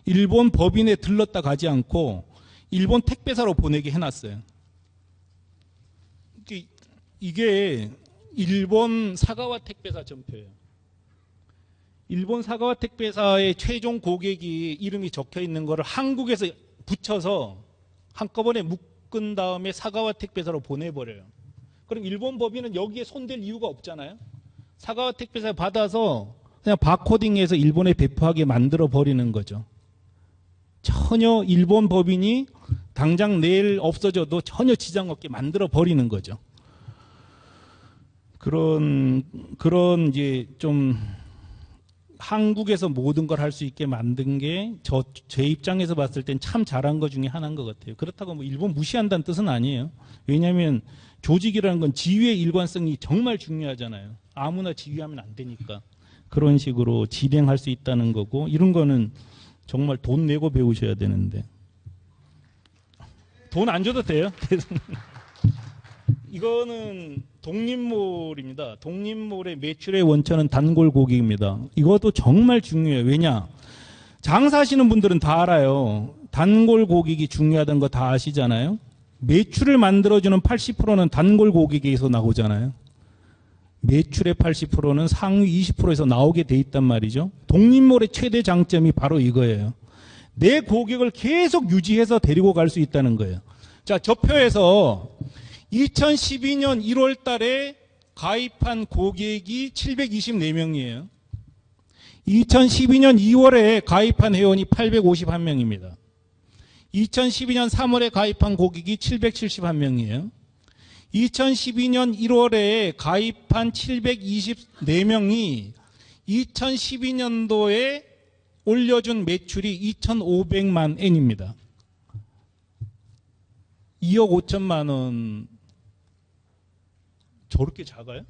일본 법인에 들렀다 가지 않고 일본 택배사로 보내게 해놨어요. 이게 일본 사가와 택배사 전표예요. 일본 사가와 택배사의 최종 고객이 이름이 적혀 있는 거를 한국에서 붙여서 한꺼번에 묶은 다음에 사가와 택배사로 보내버려요. 그럼 일본 법인은 여기에 손댈 이유가 없잖아요. 사가와 택배사 받아서 그냥 바코딩해서 일본에 배포하게 만들어 버리는 거죠. 전혀 일본 법인이 당장 내일 없어져도 전혀 지장 없게 만들어 버리는 거죠. 그런 이제 좀 한국에서 모든 걸 할 수 있게 만든 게 제 입장에서 봤을 땐 참 잘한 것 중에 하나인 것 같아요. 그렇다고 뭐 일본 무시한다는 뜻은 아니에요. 왜냐하면 조직이라는 건 지휘의 일관성이 정말 중요하잖아요. 아무나 지휘하면 안 되니까. 그런 식으로 진행할 수 있다는 거고, 이런 거는 정말 돈 내고 배우셔야 되는데. 돈 안 줘도 돼요. 이거는 독립몰입니다. 독립몰의 매출의 원천은 단골 고객입니다. 이것도 정말 중요해요. 왜냐? 장사하시는 분들은 다 알아요. 단골 고객이 중요하다는 거 다 아시잖아요. 매출을 만들어주는 80%는 단골 고객에서 나오잖아요. 매출의 80%는 상위 20%에서 나오게 돼 있단 말이죠. 독립몰의 최대 장점이 바로 이거예요. 내 고객을 계속 유지해서 데리고 갈 수 있다는 거예요. 자, 저 표에서 2012년 1월 달에 가입한 고객이 724명이에요. 2012년 2월에 가입한 회원이 851명입니다. 2012년 3월에 가입한 고객이 771명이에요. 2012년 1월에 가입한 724명이 2012년도에 올려준 매출이 2,500만 엔입니다. 2억 5천만 원 저렇게 작아요?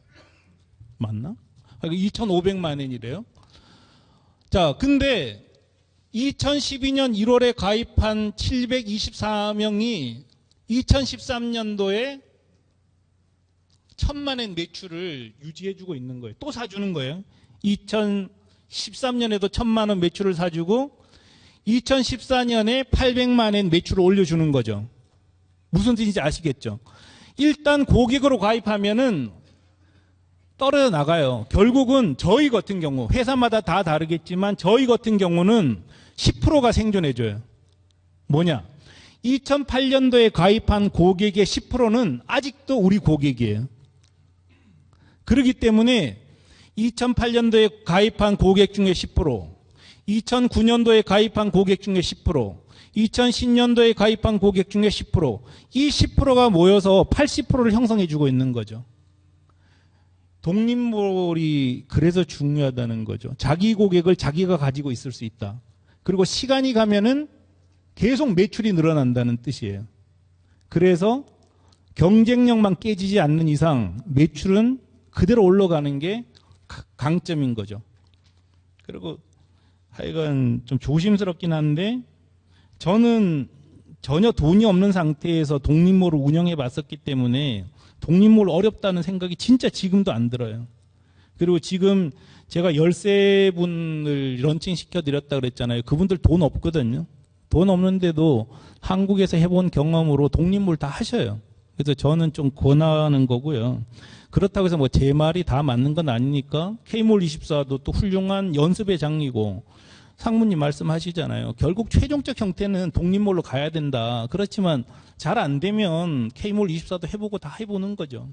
맞나? 2,500만 엔이래요. 자, 근데 2012년 1월에 가입한 724명이 2013년도에 1,000만 엔 매출을 유지해주고 있는 거예요. 또 사주는 거예요. 2013년에도 1,000만 원 매출을 사주고 2014년에 800만 엔 매출을 올려주는 거죠. 무슨 뜻인지 아시겠죠? 일단 고객으로 가입하면은 떨어져 나가요. 결국은 저희 같은 경우, 회사마다 다 다르겠지만 저희 같은 경우는 10%가 생존해줘요. 뭐냐? 2008년도에 가입한 고객의 10%는 아직도 우리 고객이에요. 그렇기 때문에 2008년도에 가입한 고객 중에 10%, 2009년도에 가입한 고객 중에 10%, 2010년도에 가입한 고객 중에 10%, 이 10%가 모여서 80%를 형성해주고 있는 거죠. 독립몰이 그래서 중요하다는 거죠. 자기 고객을 자기가 가지고 있을 수 있다. 그리고 시간이 가면은 계속 매출이 늘어난다는 뜻이에요. 그래서 경쟁력만 깨지지 않는 이상 매출은 그대로 올라가는 게 강점인 거죠. 그리고 하여간 좀 조심스럽긴 한데 저는 전혀 돈이 없는 상태에서 독립몰을 운영해 봤었기 때문에 독립몰 어렵다는 생각이 진짜 지금도 안 들어요. 그리고 지금 제가 13분을 런칭 시켜드렸다 그랬잖아요. 그분들 돈 없거든요. 돈 없는데도 한국에서 해본 경험으로 독립몰 다 하셔요. 그래서 저는 좀 권하는 거고요. 그렇다고 해서 뭐 제 말이 다 맞는 건 아니니까 K몰24도 또 훌륭한 연습의 장이고 상무님 말씀하시잖아요. 결국 최종적 형태는 독립몰로 가야 된다. 그렇지만 잘 안 되면 K몰24도 해보고 다 해보는 거죠.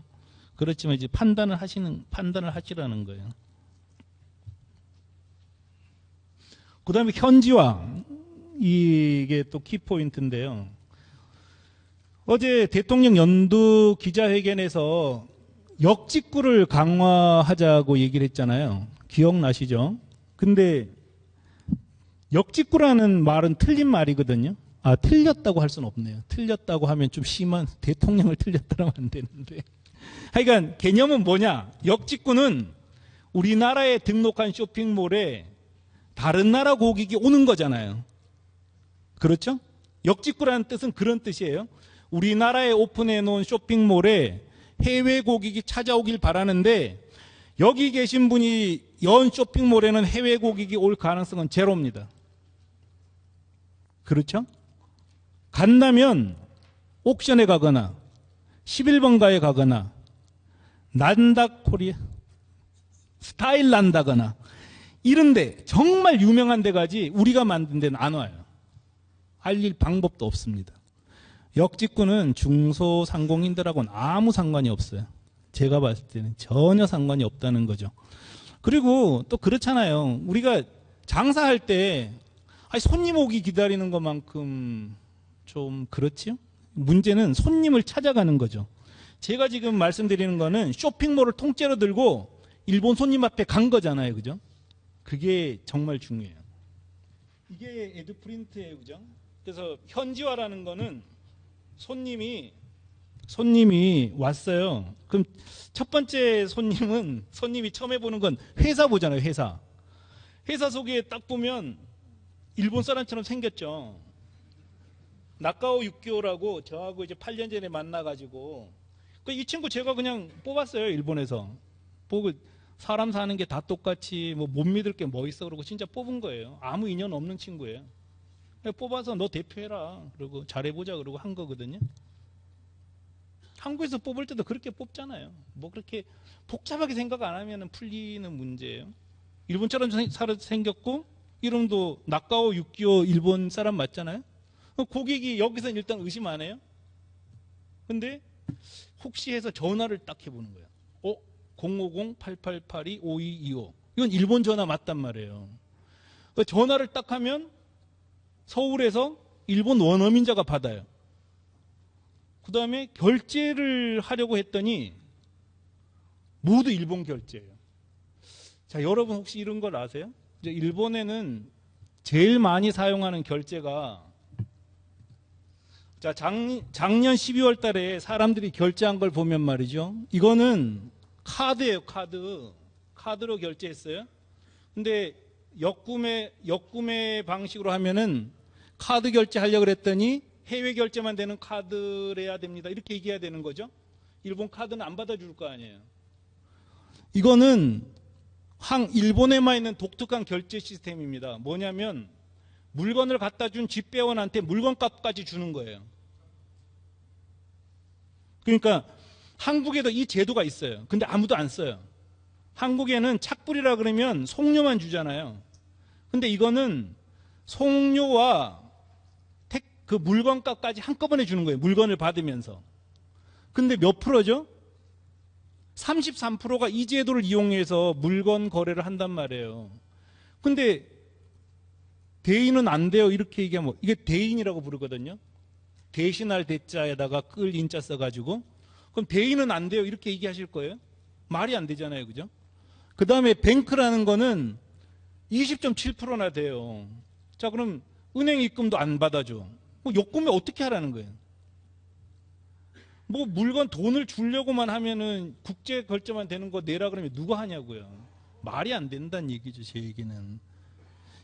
그렇지만 이제 판단을 하시라는 거예요. 그 다음에 현지화. 이게 또 키포인트인데요. 어제 대통령 연두 기자회견에서 역직구를 강화하자고 얘기를 했잖아요. 기억나시죠? 근데 역직구라는 말은 틀린 말이거든요. 틀렸다고 할 수는 없네요. 틀렸다고 하면 좀 심한, 대통령을 틀렸다고 하면 안 되는데. 하여간 개념은 뭐냐? 역직구는 우리나라에 등록한 쇼핑몰에 다른 나라 고객이 오는 거잖아요. 그렇죠? 역직구라는 뜻은 그런 뜻이에요. 우리나라에 오픈해 놓은 쇼핑몰에 해외 고객이 찾아오길 바라는데 여기 계신 분이 연 쇼핑몰에는 해외 고객이 올 가능성은 제로입니다. 그렇죠? 간다면 옥션에 가거나 11번가에 가거나 난다 코리아 스타일 난다거나 이런데 정말 유명한 데 가지 우리가 만든 데는 안 와요. 알릴 방법도 없습니다. 역직구는 중소상공인들하고는 아무 상관이 없어요. 제가 봤을 때는 전혀 상관이 없다는 거죠. 그리고 또 그렇잖아요. 우리가 장사할 때 손님 오기 기다리는 것만큼 좀 그렇지요? 문제는 손님을 찾아가는 거죠. 제가 지금 말씀드리는 거는 쇼핑몰을 통째로 들고 일본 손님 앞에 간 거잖아요. 그죠? 그게 정말 중요해요. 이게 에드프린트예요. 그죠? 그래서 현지화라는 거는 손님이 왔어요. 그럼 첫 번째 손님이 처음 해보는 건 회사 보잖아요. 회사 속에 딱 보면 일본 사람처럼 생겼죠. 나카오 유키오라고 저하고 이제 8년 전에 만나가지고 이 친구 제가 그냥 뽑았어요. 일본에서 보고 사람 사는 게 다 똑같이 못 믿을 게 뭐 있어 그러고 진짜 뽑은 거예요. 아무 인연 없는 친구예요. 뽑아서 너 대표해라. 그러고 잘해보자. 그러고 한 거거든요. 한국에서 뽑을 때도 그렇게 뽑잖아요. 뭐 그렇게 복잡하게 생각 안 하면 풀리는 문제예요. 일본처럼 생겼고 이름도 나카오 유키오 일본 사람 맞잖아요. 고객이 여기서 일단 의심 안 해요. 근데 혹시 해서 전화를 딱 해보는 거예요. 050-8882-5225 이건 일본 전화 맞단 말이에요. 전화를 딱 하면 서울에서 일본 원어민자가 받아요. 그 다음에 결제를 하려고 했더니 모두 일본 결제예요. 자, 여러분 혹시 이런 걸 아세요? 이제 일본에는 제일 많이 사용하는 결제가 자, 작년 12월 달에 사람들이 결제한 걸 보면 말이죠. 이거는 카드예요, 카드. 카드로 결제했어요. 근데 역구매 방식으로 하면은 카드 결제하려고 그랬더니 해외 결제만 되는 카드를 해야 됩니다. 이렇게 얘기해야 되는 거죠. 일본 카드는 안 받아줄 거 아니에요. 이거는 일본에만 있는 독특한 결제 시스템입니다. 뭐냐면 물건을 갖다 준 집배원한테 물건값까지 주는 거예요. 그러니까 한국에도 이 제도가 있어요. 근데 아무도 안 써요. 한국에는 착불이라 그러면 송료만 주잖아요. 근데 이거는 송료와 그 물건값까지 한꺼번에 주는 거예요. 물건을 받으면서. 근데 몇 프로죠? 33%가 이 제도를 이용해서 물건 거래를 한단 말이에요. 근데 대인은 안 돼요. 이렇게 얘기하면 이게 대인이라고 부르거든요. 대신할 대자에다가 끌 인자 써가지고 그럼 대인은 안 돼요. 이렇게 얘기하실 거예요. 말이 안 되잖아요. 그죠? 그 다음에 뱅크라는 거는 20.7%나 돼요. 자, 그럼 은행 입금도 안 받아줘. 욕구면 어떻게 하라는 거예요? 물건 돈을 주려고만 하면은 국제 결제만 되는 거 내라 그러면 누가 하냐고요. 말이 안 된다는 얘기죠, 제 얘기는.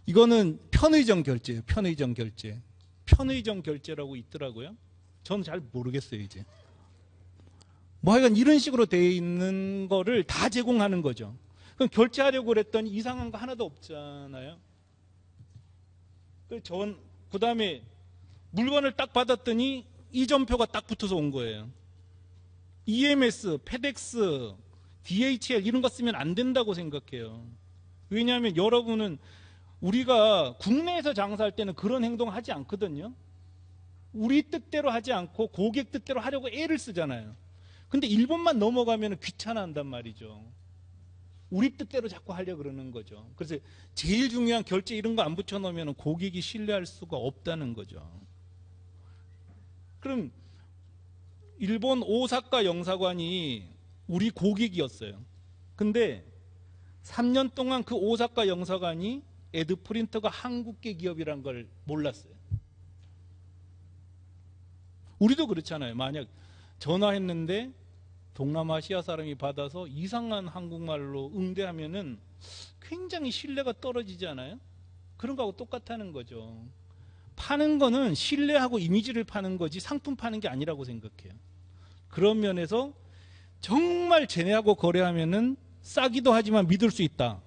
이거는 편의점 결제예요, 편의점 결제. 편의점 결제라고 있더라고요. 저는 잘 모르겠어요, 이제. 뭐 하여간 이런 식으로 되어 있는 거를 다 제공하는 거죠. 그럼 결제하려고 그랬더니 이상한 거 하나도 없잖아요. 그 다음에 물건을 딱 받았더니 이점표가 딱 붙어서 온 거예요. EMS, 페덱스, DHL 이런 거 쓰면 안 된다고 생각해요. 왜냐하면 여러분은 우리가 국내에서 장사할 때는 그런 행동 하지 않거든요. 우리 뜻대로 하지 않고 고객 뜻대로 하려고 애를 쓰잖아요. 근데 일본만 넘어가면 귀찮아한단 말이죠. 우리 뜻대로 자꾸 하려고 그러는 거죠. 그래서 제일 중요한 결제 이런 거 안 붙여놓으면 고객이 신뢰할 수가 없다는 거죠. 그럼 일본 오사카 영사관이 우리 고객이었어요. 근데 3년 동안 그 오사카 영사관이 에드프린터가 한국계 기업이란 걸 몰랐어요. 우리도 그렇잖아요. 만약 전화했는데 동남아시아 사람이 받아서 이상한 한국말로 응대하면은 굉장히 신뢰가 떨어지지 않아요? 그런 거하고 똑같다는 거죠. 파는 거는 신뢰하고 이미지를 파는 거지 상품 파는 게 아니라고 생각해요. 그런 면에서 정말 쟤네하고 거래하면은 싸기도 하지만 믿을 수 있다.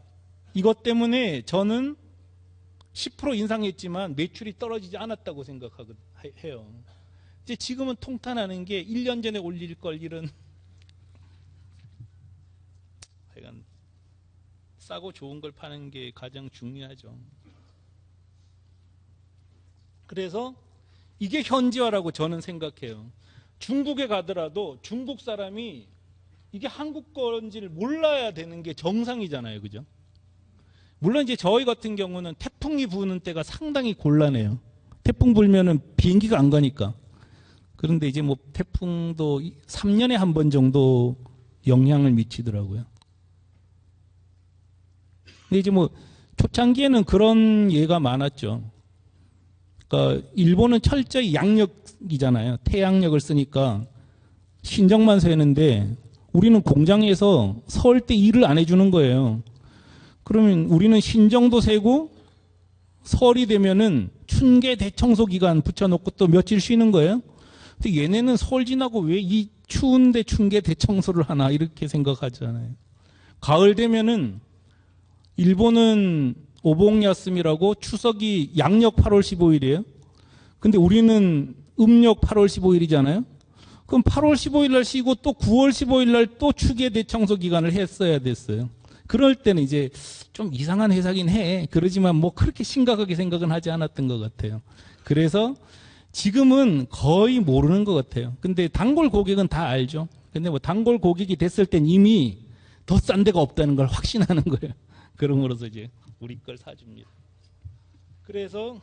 이것 때문에 저는 10% 인상했지만 매출이 떨어지지 않았다고 생각해요. 이제 지금은 통탄하는 게 1년 전에 올릴 걸 이런 하여간 싸고 좋은 걸 파는 게 가장 중요하죠. 그래서 이게 현지화라고 저는 생각해요. 중국에 가더라도 중국 사람이 이게 한국 건지를 몰라야 되는 게 정상이잖아요. 그죠? 물론 이제 저희 같은 경우는 태풍이 부는 때가 상당히 곤란해요. 태풍 불면은 비행기가 안 가니까. 그런데 이제 뭐 태풍도 3년에 한 번 정도 영향을 미치더라고요. 근데 이제 뭐 초창기에는 그런 예가 많았죠. 그러니까 일본은 철저히 양력이잖아요. 태양력을 쓰니까 신정만 세는데 우리는 공장에서 설 때 일을 안 해주는 거예요. 그러면 우리는 신정도 세고 설이 되면은 춘계 대청소 기간 붙여놓고 또 며칠 쉬는 거예요. 근데 얘네는 설 지나고 왜 이 추운데 춘계 대청소를 하나 이렇게 생각하잖아요. 가을 되면은 일본은 오봉야스미라고 추석이 양력 8월 15일이에요. 근데 우리는 음력 8월 15일이잖아요. 그럼 8월 15일 날 쉬고 또 9월 15일 날 또 추계 대청소 기간을 했어야 됐어요. 그럴 때는 이제 좀 이상한 회사긴 해. 그러지만 뭐 그렇게 심각하게 생각은 하지 않았던 것 같아요. 그래서 지금은 거의 모르는 것 같아요. 근데 단골 고객은 다 알죠. 근데 뭐 단골 고객이 됐을 땐 이미 더 싼 데가 없다는 걸 확신하는 거예요. 그럼으로써 이제 우리 걸 사줍니다. 그래서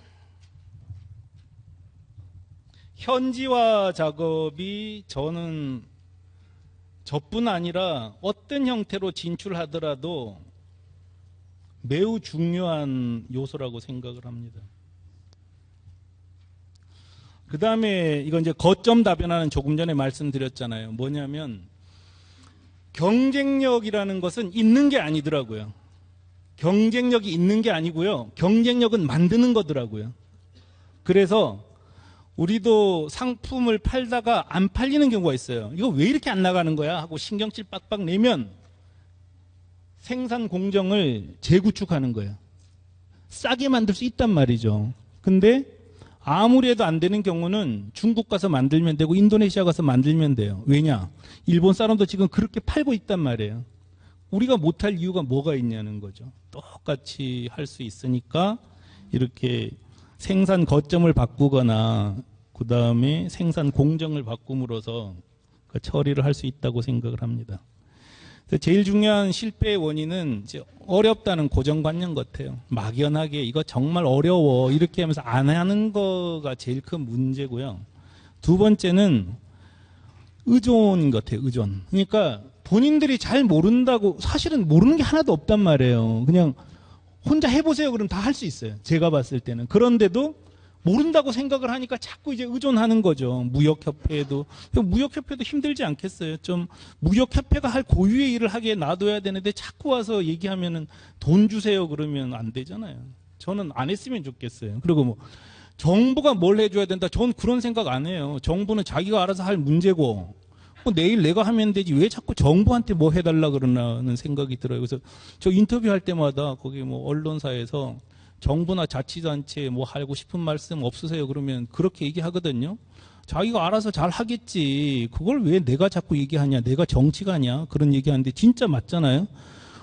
현지화 작업이 저는 저뿐 아니라 어떤 형태로 진출하더라도 매우 중요한 요소라고 생각을 합니다. 그 다음에 이건 이제 거점 다변화는 조금 전에 말씀드렸잖아요. 뭐냐면 경쟁력이라는 것은 있는 게 아니더라고요. 경쟁력이 있는 게 아니고요. 경쟁력은 만드는 거더라고요. 그래서 우리도 상품을 팔다가 안 팔리는 경우가 있어요. 이거 왜 이렇게 안 나가는 거야? 하고 신경질 빡빡 내면 생산 공정을 재구축하는 거예요. 싸게 만들 수 있단 말이죠. 근데 아무리 해도 안 되는 경우는 중국 가서 만들면 되고 인도네시아 가서 만들면 돼요. 왜냐? 일본 사람도 지금 그렇게 팔고 있단 말이에요. 우리가 못할 이유가 뭐가 있냐는 거죠. 똑같이 할 수 있으니까 이렇게 생산 거점을 바꾸거나 그 다음에 생산 공정을 바꿈으로써 그 처리를 할 수 있다고 생각을 합니다. 제일 중요한 실패의 원인은 이제 어렵다는 고정관념 같아요. 막연하게 이거 정말 어려워 이렇게 하면서 안 하는 거가 제일 큰 문제고요. 두 번째는 의존인 것 같아요. 의존. 그러니까 본인들이 잘 모른다고 사실은 모르는 게 하나도 없단 말이에요. 그냥 혼자 해보세요. 그럼 다 할 수 있어요. 제가 봤을 때는. 그런데도 모른다고 생각을 하니까 자꾸 이제 의존하는 거죠. 무역협회에도. 무역협회도 힘들지 않겠어요? 좀 무역협회가 할 고유의 일을 하게 놔둬야 되는데 자꾸 와서 얘기하면은 돈 주세요 그러면 안 되잖아요. 저는 안 했으면 좋겠어요. 그리고 뭐 정부가 뭘 해줘야 된다. 전 그런 생각 안 해요. 정부는 자기가 알아서 할 문제고 뭐 내일 내가 하면 되지 왜 자꾸 정부한테 뭐 해달라 그러나는 생각이 들어요. 그래서 저 인터뷰할 때마다 거기 뭐 언론사에서 정부나 자치단체에 뭐 하고 싶은 말씀 없으세요? 그러면 그렇게 얘기하거든요. 자기가 알아서 잘 하겠지. 그걸 왜 내가 자꾸 얘기하냐. 내가 정치가냐. 그런 얘기하는데 진짜 맞잖아요.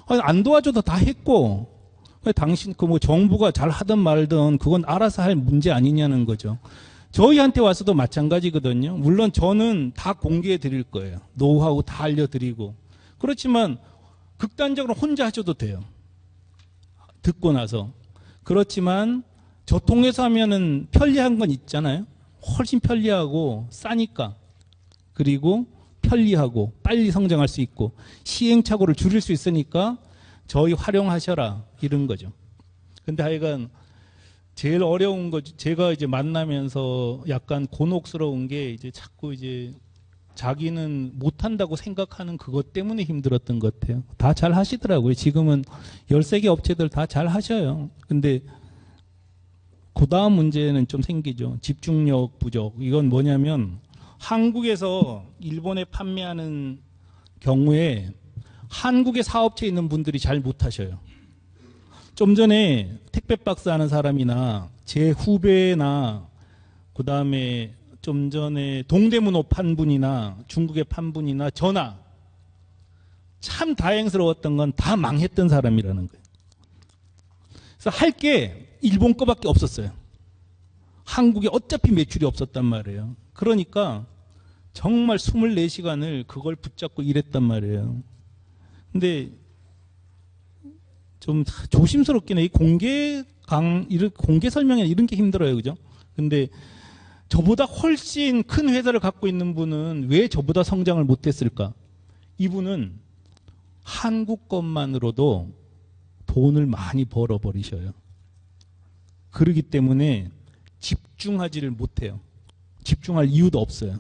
아니, 안 도와줘도 다 했고 왜 당신 그 뭐 정부가 잘 하든 말든 그건 알아서 할 문제 아니냐는 거죠. 저희한테 와서도 마찬가지거든요. 물론 저는 다 공개해 드릴 거예요. 노하우 다 알려드리고. 그렇지만 극단적으로 혼자 하셔도 돼요. 듣고 나서. 그렇지만 저 통해서 하면은 편리한 건 있잖아요. 훨씬 편리하고 싸니까. 그리고 편리하고 빨리 성장할 수 있고 시행착오를 줄일 수 있으니까 저희 활용하셔라 이런 거죠. 근데 하여간 제일 어려운 거 제가 이제 만나면서 약간 곤혹스러운 게 이제 자꾸 이제 자기는 못한다고 생각하는 그것 때문에 힘들었던 것 같아요. 다 잘 하시더라고요. 지금은 13개 업체들 다 잘 하셔요. 근데 그 다음 문제는 좀 생기죠. 집중력 부족. 이건 뭐냐면 한국에서 일본에 판매하는 경우에 한국에 사업체에 있는 분들이 잘 못하셔요. 좀 전에 택배 박스 하는 사람이나 제 후배나 그 다음에 좀 전에 동대문호 판 분이나 중국에 판 분이나 저나 참 다행스러웠던 건 다 망했던 사람이라는 거예요. 그래서 할 게 일본 거밖에 없었어요. 한국에 어차피 매출이 없었단 말이에요. 그러니까 정말 24시간을 그걸 붙잡고 일했단 말이에요. 근데 좀 조심스럽긴 해. 공개 설명이나 이런 게 힘들어요. 그죠? 근데 저보다 훨씬 큰 회사를 갖고 있는 분은 왜 저보다 성장을 못했을까? 이분은 한국 것만으로도 돈을 많이 벌어버리셔요. 그러기 때문에 집중하지를 못해요. 집중할 이유도 없어요.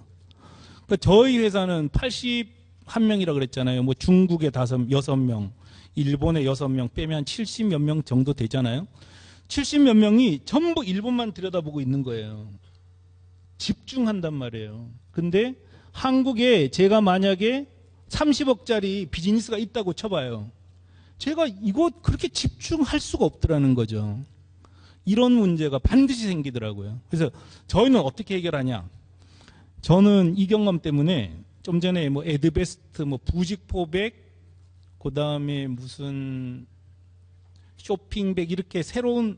그러니까 저희 회사는 81명이라 그랬잖아요. 뭐 중국에 6명, 일본에 6명 빼면 70몇 명 정도 되잖아요. 70몇 명이 전부 일본만 들여다보고 있는 거예요. 집중한단 말이에요. 근데 한국에 제가 만약에 30억짜리 비즈니스가 있다고 쳐봐요. 제가 이거 그렇게 집중할 수가 없더라는 거죠. 이런 문제가 반드시 생기더라고요. 그래서 저희는 어떻게 해결하냐? 저는 이 경험 때문에 좀 전에 뭐 에드베스트, 뭐 부직포백, 그 다음에 무슨 쇼핑백 이렇게 새로운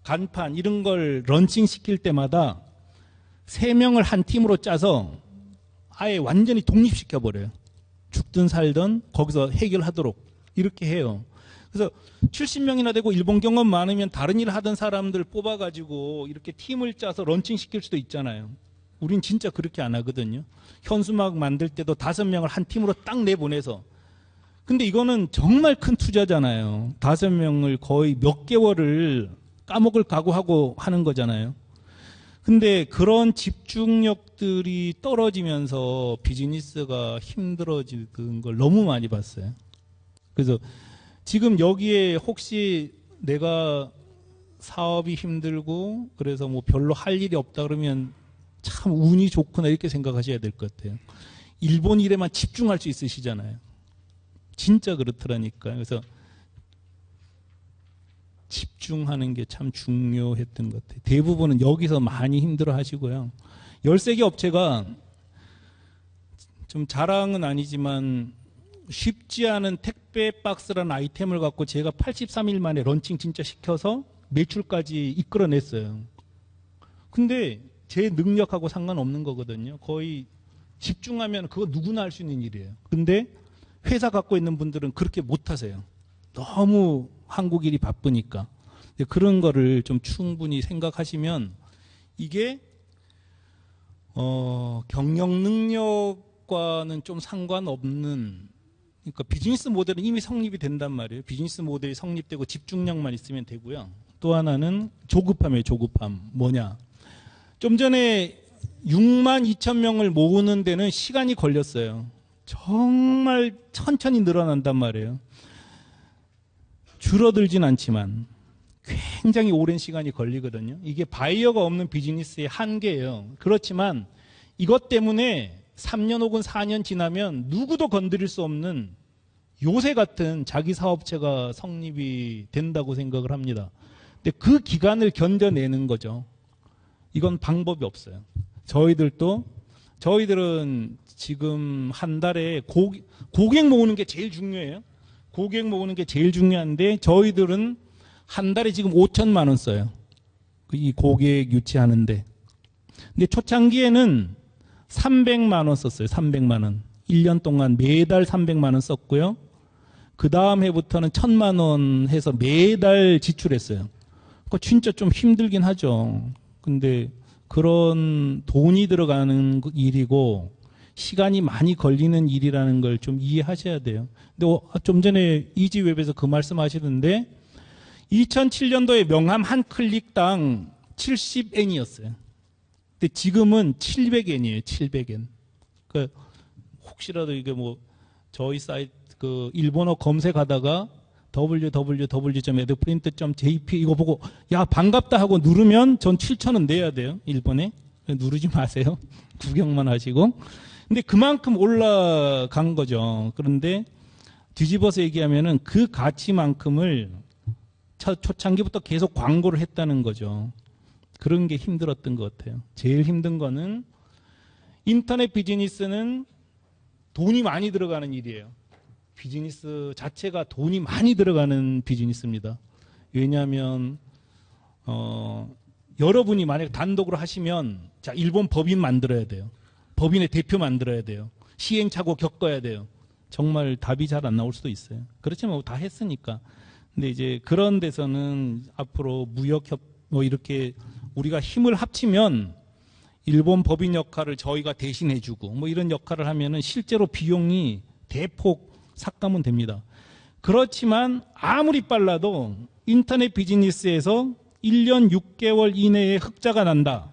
간판 이런 걸 런칭 시킬 때마다 3명을 한 팀으로 짜서 아예 완전히 독립시켜버려요. 죽든 살든 거기서 해결하도록 이렇게 해요. 그래서 70명이나 되고 일본 경험 많으면 다른 일 하던 사람들 뽑아가지고 이렇게 팀을 짜서 런칭 시킬 수도 있잖아요. 우린 진짜 그렇게 안 하거든요. 현수막 만들 때도 5명을 한 팀으로 딱 내보내서. 근데 이거는 정말 큰 투자잖아요. 5명을 거의 몇 개월을 까먹을 각오하고 하는 거잖아요. 근데 그런 집중력들이 떨어지면서 비즈니스가 힘들어지는 걸 너무 많이 봤어요. 그래서 지금 여기에 혹시 내가 사업이 힘들고 그래서 뭐 별로 할 일이 없다 그러면 참 운이 좋구나 이렇게 생각하셔야 될 것 같아요. 일본 일에만 집중할 수 있으시잖아요. 진짜 그렇더라니까요. 그래서 집중하는 게 참 중요했던 것 같아요. 대부분은 여기서 많이 힘들어 하시고요. 13개 업체가 좀 자랑은 아니지만 쉽지 않은 택배 박스라는 아이템을 갖고 제가 83일 만에 런칭 진짜 시켜서 매출까지 이끌어냈어요. 근데 제 능력하고 상관없는 거거든요. 거의 집중하면 그거 누구나 할 수 있는 일이에요. 근데 회사 갖고 있는 분들은 그렇게 못 하세요. 너무 한국 일이 바쁘니까. 그런 거를 좀 충분히 생각하시면 이게 경영 능력과는 좀 상관없는, 그러니까 비즈니스 모델은 이미 성립이 된단 말이에요. 비즈니스 모델이 성립되고 집중력만 있으면 되고요. 또 하나는 조급함이에요. 조급함. 뭐냐. 좀 전에 6만 2천 명을 모으는 데는 시간이 걸렸어요. 정말 천천히 늘어난단 말이에요. 줄어들진 않지만 굉장히 오랜 시간이 걸리거든요. 이게 바이어가 없는 비즈니스의 한계예요. 그렇지만 이것 때문에 3년 혹은 4년 지나면 누구도 건드릴 수 없는 요새 같은 자기 사업체가 성립이 된다고 생각을 합니다. 근데 그 기간을 견뎌내는 거죠. 이건 방법이 없어요. 저희들은 지금 한 달에 고객 모으는 게 제일 중요해요. 고객 모으는 게 제일 중요한데 저희들은 한 달에 지금 5천만 원 써요. 이 고객 유치하는데. 근데 초창기에는 300만 원 썼어요. 300만 원. 1년 동안 매달 300만 원 썼고요. 그 다음 해부터는 1,000만 원 해서 매달 지출했어요. 그거 진짜 좀 힘들긴 하죠. 근데 그런 돈이 들어가는 일이고 시간이 많이 걸리는 일이라는 걸 좀 이해하셔야 돼요. 근데 좀 전에 이지웹에서 그 말씀 하시는데 2007년도에 명함 한 클릭당 70엔이었어요. 근데 지금은 700엔이에요. 700엔. 그 혹시라도 이게 뭐 저희 사이트 그 일본어 검색하다가 www.edprint.jp 이거 보고 야 반갑다 하고 누르면 전 7,000원 내야 돼요. 일본에. 누르지 마세요. 구경만 하시고. 근데 그만큼 올라간 거죠. 그런데 뒤집어서 얘기하면은 그 가치만큼을 초창기부터 계속 광고를 했다는 거죠. 그런 게 힘들었던 것 같아요. 제일 힘든 거는 인터넷 비즈니스는 돈이 많이 들어가는 일이에요. 비즈니스 자체가 돈이 많이 들어가는 비즈니스입니다. 왜냐하면 여러분이 만약 단독으로 하시면 자 일본 법인 만들어야 돼요. 법인의 대표 만들어야 돼요. 시행착오 겪어야 돼요. 정말 답이 잘 안 나올 수도 있어요. 그렇지만 뭐 다 했으니까. 근데 이제 그런 데서는 앞으로 무역협 뭐 이렇게 우리가 힘을 합치면 일본 법인 역할을 저희가 대신해주고 뭐 이런 역할을 하면은 실제로 비용이 대폭 삭감은 됩니다. 그렇지만 아무리 빨라도 인터넷 비즈니스에서 1년 6개월 이내에 흑자가 난다.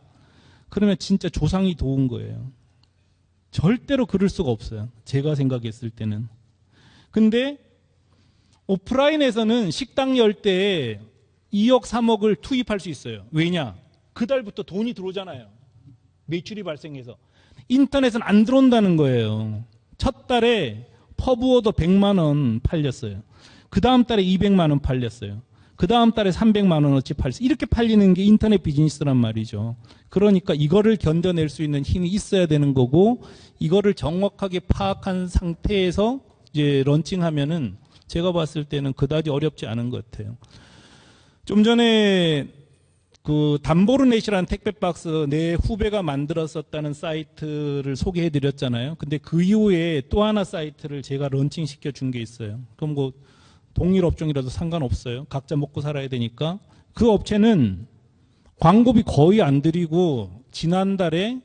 그러면 진짜 조상이 도운 거예요. 절대로 그럴 수가 없어요. 제가 생각했을 때는. 근데 오프라인에서는 식당 열 때 2억, 3억을 투입할 수 있어요. 왜냐? 그달부터 돈이 들어오잖아요. 매출이 발생해서. 인터넷은 안 들어온다는 거예요. 첫 달에 퍼브오더 100만 원 팔렸어요. 그 다음 달에 200만 원 팔렸어요. 그 다음 달에 300만 원어치 팔렸어요. 이렇게 팔리는 게 인터넷 비즈니스란 말이죠. 그러니까 이거를 견뎌낼 수 있는 힘이 있어야 되는 거고 이거를 정확하게 파악한 상태에서 이제 런칭하면은 제가 봤을 때는 그다지 어렵지 않은 것 같아요. 좀 전에 그 담보르넷이라는 택배박스 내 후배가 만들었었다는 사이트를 소개해 드렸잖아요. 근데 그 이후에 또 하나 사이트를 제가 런칭 시켜 준 게 있어요. 그럼 뭐 동일 업종이라도 상관없어요. 각자 먹고 살아야 되니까. 그 업체는 광고비 거의 안 들이고 지난달에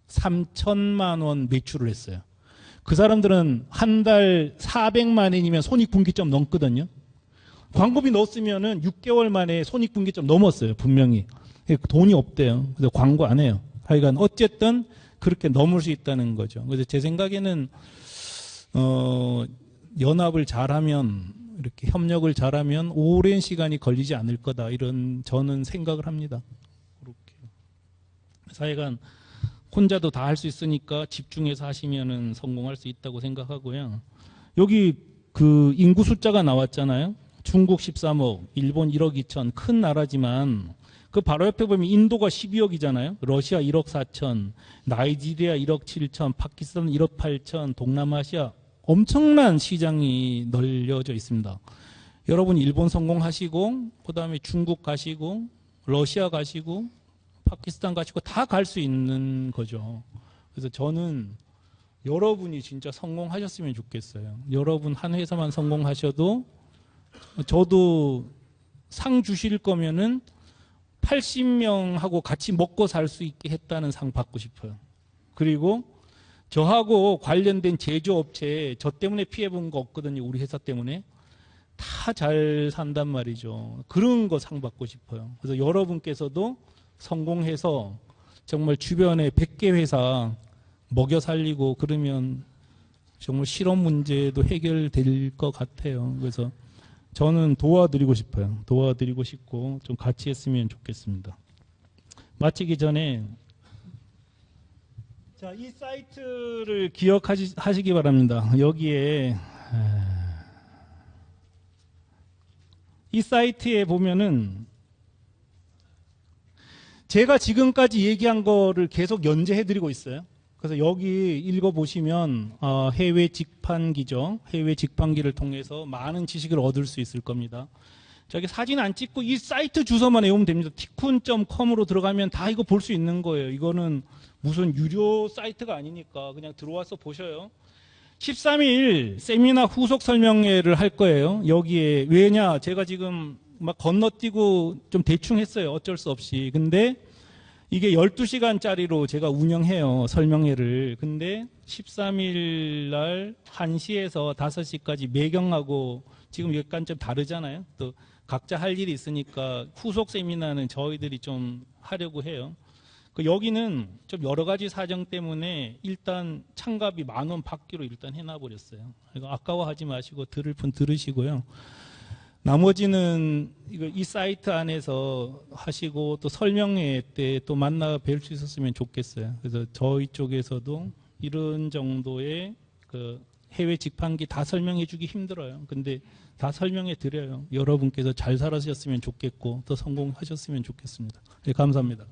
3천만 원 매출을 했어요. 그 사람들은 한 달 400만 원이면 손익분기점 넘거든요. 광고비 넣었으면은 6개월 만에 손익분기점 넘었어요. 분명히. 돈이 없대요. 그래서 광고 안 해요. 하여간 어쨌든 그렇게 넘을 수 있다는 거죠. 그래서 제 생각에는 연합을 잘하면 이렇게 협력을 잘하면 오랜 시간이 걸리지 않을 거다. 이런 저는 생각을 합니다. 그렇게. 하여간 혼자도 다 할 수 있으니까 집중해서 하시면은 성공할 수 있다고 생각하고요. 여기 그 인구 숫자가 나왔잖아요. 중국 13억, 일본 1억 2천, 큰 나라지만 그 바로 옆에 보면 인도가 12억이잖아요. 러시아 1억 4천, 나이지리아 1억 7천, 파키스탄 1억 8천, 동남아시아 엄청난 시장이 널려져 있습니다. 여러분 일본 성공하시고 그다음에 중국 가시고 러시아 가시고 파키스탄 가시고 다 갈 수 있는 거죠. 그래서 저는 여러분이 진짜 성공하셨으면 좋겠어요. 여러분 한 회사만 성공하셔도 저도 상 주실 거면은 80명하고 같이 먹고 살 수 있게 했다는 상 받고 싶어요. 그리고 저하고 관련된 제조업체 저 때문에 피해본 거 없거든요. 우리 회사 때문에. 다 잘 산단 말이죠. 그런 거 상 받고 싶어요. 그래서 여러분께서도 성공해서 정말 주변에 100개 회사 먹여 살리고 그러면 정말 실업 문제도 해결될 것 같아요. 그래서 저는 도와드리고 싶어요. 도와드리고 싶고 좀 같이 했으면 좋겠습니다. 마치기 전에 자, 이 사이트를 기억하시기 바랍니다. 여기에 이 사이트에 보면은 제가 지금까지 얘기한 거를 계속 연재해드리고 있어요. 그래서 여기 읽어보시면 해외 직판기죠. 해외 직판기를 통해서 많은 지식을 얻을 수 있을 겁니다. 저기 사진 안 찍고 이 사이트 주소만 외우면 됩니다. tikkun.com으로 들어가면 다 이거 볼 수 있는 거예요. 이거는 무슨 유료 사이트가 아니니까 그냥 들어와서 보셔요. 13일 세미나 후속 설명회를 할 거예요. 여기에 왜냐 제가 지금 막 건너뛰고 좀 대충 했어요. 어쩔 수 없이. 근데 이게 12시간짜리로 제가 운영해요. 설명회를. 근데 13일 날 1시에서 5시까지 매경하고 지금 약간 좀 다르잖아요. 또 각자 할 일이 있으니까 후속 세미나는 저희들이 좀 하려고 해요. 여기는 좀 여러 가지 사정 때문에 일단 참가비 10,000원 받기로 일단 해놔버렸어요. 이거 아까워하지 마시고 들을 분 들으시고요. 나머지는 이 사이트 안에서 하시고 또 설명회 때 또 만나 뵐 수 있었으면 좋겠어요. 그래서 저희 쪽에서도 이런 정도의 그 해외 직판기 다 설명해 주기 힘들어요. 근데 다 설명해 드려요. 여러분께서 잘 살아셨으면 좋겠고 또 성공하셨으면 좋겠습니다. 네, 감사합니다.